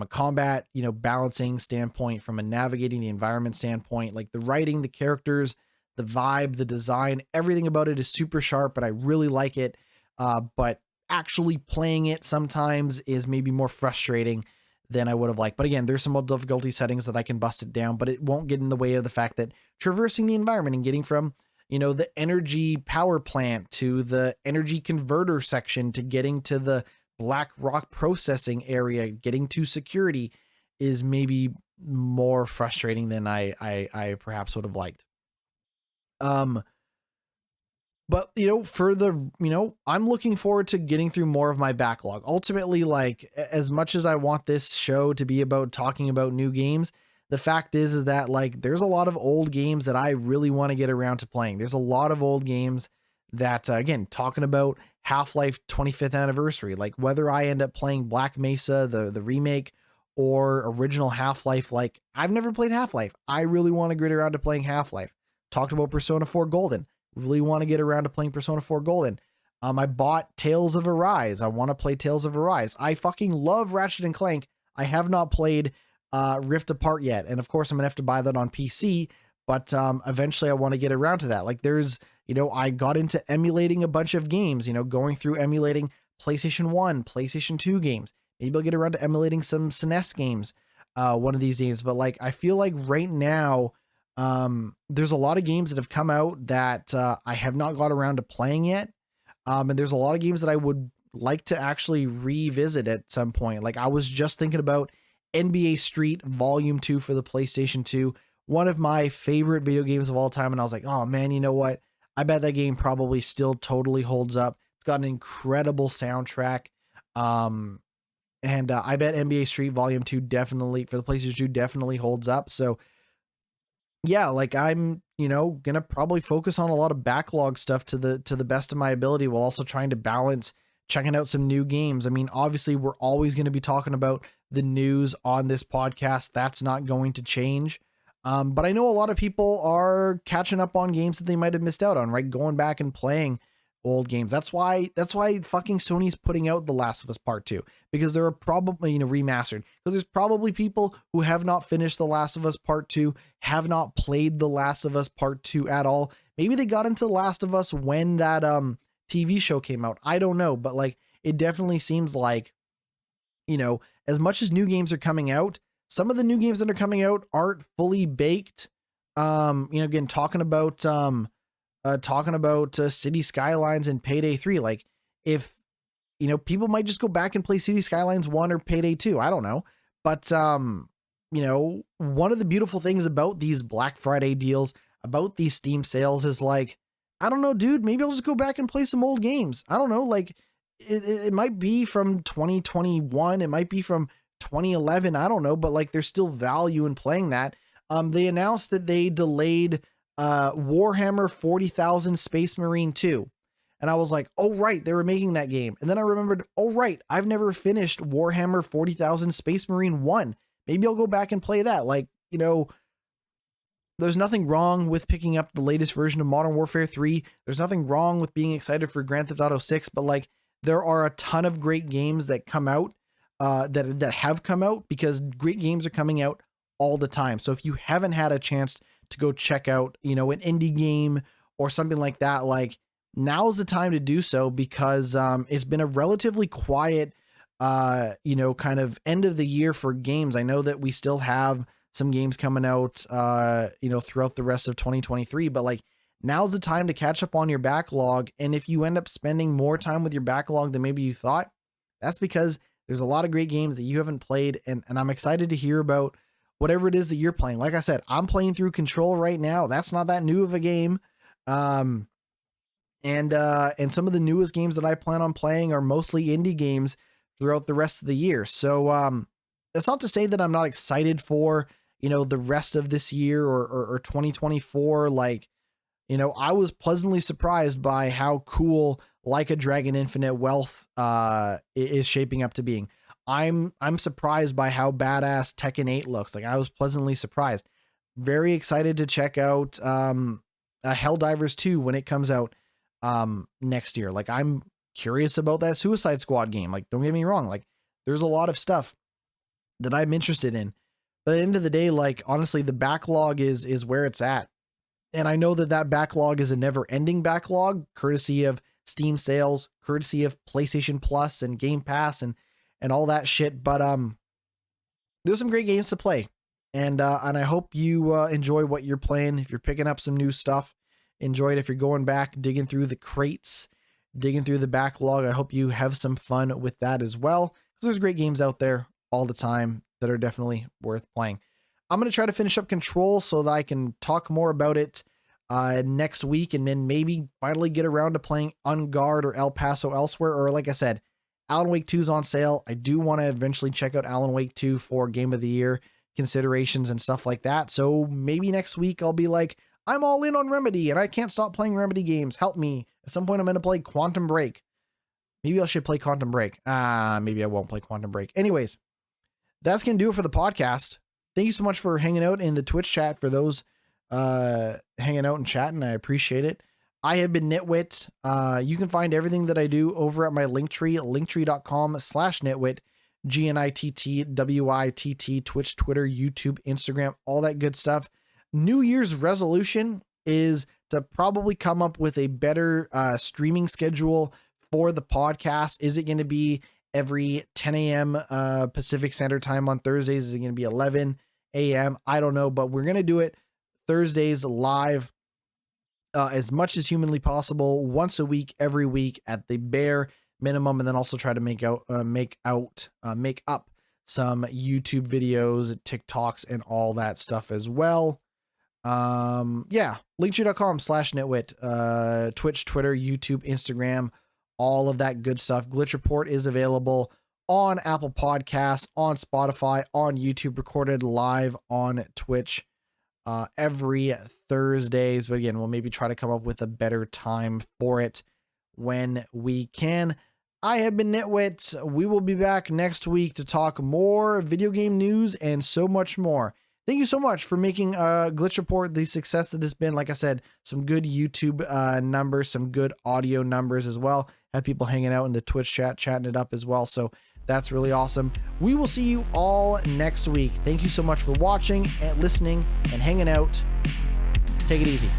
A: combat, balancing standpoint, from a navigating the environment standpoint. Like the writing, the characters, the vibe, the design, everything about it is super sharp, and I really like it. But actually playing it sometimes is maybe more frustrating than I would have liked. But again, there's some more difficulty settings that I can bust it down, but it won't get in the way of the fact that traversing the environment and getting from, the energy power plant to the energy converter section to getting to the black rock processing area, getting to security is maybe more frustrating than I perhaps would have liked. But for the, I'm looking forward to getting through more of my backlog. Ultimately, like, as much as I want this show to be about talking about new games, the fact is that like there's a lot of old games that I really want to get around to playing. There's a lot of old games that again, talking about Half-Life 25th anniversary, like whether I end up playing Black Mesa, the remake, or original Half-Life, like I've never played Half-Life. I really want to get around to playing Half-Life. Talked about Persona 4 Golden. Really want to get around to playing Persona 4 Golden. I bought Tales of Arise. I want to play Tales of Arise. I fucking love Ratchet and Clank. I have not played Rift Apart yet. And of course, I'm going to have to buy that on PC. But eventually I want to get around to that. Like there's, I got into emulating a bunch of games, going through emulating PlayStation 1, PlayStation 2 games. Maybe I'll get around to emulating some SNES games one of these days. But like, I feel like right now, there's a lot of games that have come out that I have not got around to playing yet. And there's a lot of games that I would like to actually revisit at some point. Like I was just thinking about NBA Street Volume 2 for the PlayStation 2, one of my favorite video games of all time. And I was like, oh man, you know what? I bet that game probably still totally holds up. It's got an incredible soundtrack. And I bet NBA Street Volume 2 definitely for the PlayStation 2 definitely holds up. So yeah, like I'm, gonna probably focus on a lot of backlog stuff to the best of my ability while also trying to balance checking out some new games. I mean, obviously we're always going to be talking about the news on this podcast. That's not going to change. But I know a lot of people are catching up on games that they might have missed out on, right? Going back and playing old games. That's why fucking Sony's putting out The Last of Us Part 2, because there are probably, remastered, because there's probably people who have not finished The Last of Us Part 2, have not played The Last of Us Part 2 at all. Maybe they got into The Last of Us when that TV show came out. I don't know, but like it definitely seems like, as much as new games are coming out, some of the new games that are coming out aren't fully baked. Again, talking about City Skylines and Payday 3. Like if, people might just go back and play City Skylines 1 or Payday 2. I don't know. But, one of the beautiful things about these Black Friday deals, about these Steam sales is like, I don't know, dude, maybe I'll just go back and play some old games. I don't know. Like it might be from 2021. It might be from 2011. I don't know, but like there's still value in playing that. They announced that they delayed Warhammer 40,000 Space Marine 2. And I was like, oh, right, they were making that game. And then I remembered, oh, right, I've never finished Warhammer 40,000 Space Marine 1. Maybe I'll go back and play that. Like, there's nothing wrong with picking up the latest version of Modern Warfare 3. There's nothing wrong with being excited for Grand Theft Auto 6. But like, there are a ton of great games that come out, that have come out, because great games are coming out all the time. So if you haven't had a chance to go check out, an indie game or something like that, like now's the time to do so, because it's been a relatively quiet, kind of end of the year for games. I know that we still have some games coming out, throughout the rest of 2023, but like now's the time to catch up on your backlog. And if you end up spending more time with your backlog than maybe you thought, that's because there's a lot of great games that you haven't played. And I'm excited to hear about whatever it is that you're playing. Like I said, I'm playing through Control right now. That's not that new of a game. And some of the newest games that I plan on playing are mostly indie games throughout the rest of the year. So, that's not to say that I'm not excited for, the rest of this year or 2024. Like, I was pleasantly surprised by how cool Like a Dragon Infinite Wealth, is shaping up to being. I'm surprised by how badass Tekken 8 looks. Like I was pleasantly surprised. Very excited to check out Helldivers 2 when it comes out next year. Like I'm curious about that Suicide Squad game. Like don't get me wrong, like there's a lot of stuff that I'm interested in. But at the end of the day, like honestly, the backlog is where it's at. And I know that backlog is a never-ending backlog, courtesy of Steam sales, courtesy of PlayStation Plus and Game Pass and all that shit. But there's some great games to play. And I hope you enjoy what you're playing. If you're picking up some new stuff, enjoy it. If you're going back, digging through the crates, digging through the backlog, I hope you have some fun with that as well. Because there's great games out there all the time that are definitely worth playing. I'm going to try to finish up Control so that I can talk more about it next week, and then maybe finally get around to playing On Guard or El Paso Elsewhere. Or like I said, Alan Wake 2 is on sale. I do want to eventually check out Alan Wake 2 for Game of the Year considerations and stuff like that. So maybe next week I'll be like, I'm all in on Remedy and I can't stop playing Remedy games. Help me. At some point I'm going to play Quantum Break. Maybe I should play Quantum Break. Maybe I won't play Quantum Break. Anyways, that's going to do it for the podcast. Thank you so much for hanging out in the Twitch chat. For those hanging out and chatting, I appreciate it. I have been GnittWitt. You can find everything that I do over at my Linktree, linktree.com/GnittWitt, GnittWitt, Twitch, Twitter, YouTube, Instagram, all that good stuff. New Year's resolution is to probably come up with a better streaming schedule for the podcast. Is it going to be every 10 a.m. Pacific Standard Time on Thursdays? Is it going to be 11 a.m.? I don't know, but we're going to do it Thursdays live as much as humanly possible, once a week, every week at the bare minimum, and then also try to make up some YouTube videos, TikToks, and all that stuff as well. Yeah, linktree.com/GnittWitt, Twitch, Twitter, YouTube, Instagram, all of that good stuff. Glitch Report is available on Apple Podcasts, on Spotify, on YouTube, recorded live on Twitch every Thursdays. But again, we'll maybe try to come up with a better time for it when we can. I have been GnittWitt. We will be back next week to talk more video game news and so much more. Thank you so much for making Glitch Report the success that it's been. Like I said, some good YouTube numbers, some good audio numbers as well. Have people hanging out in the Twitch chat, chatting it up as well. So that's really awesome. We will see you all next week. Thank you so much for watching and listening and hanging out. Take it easy.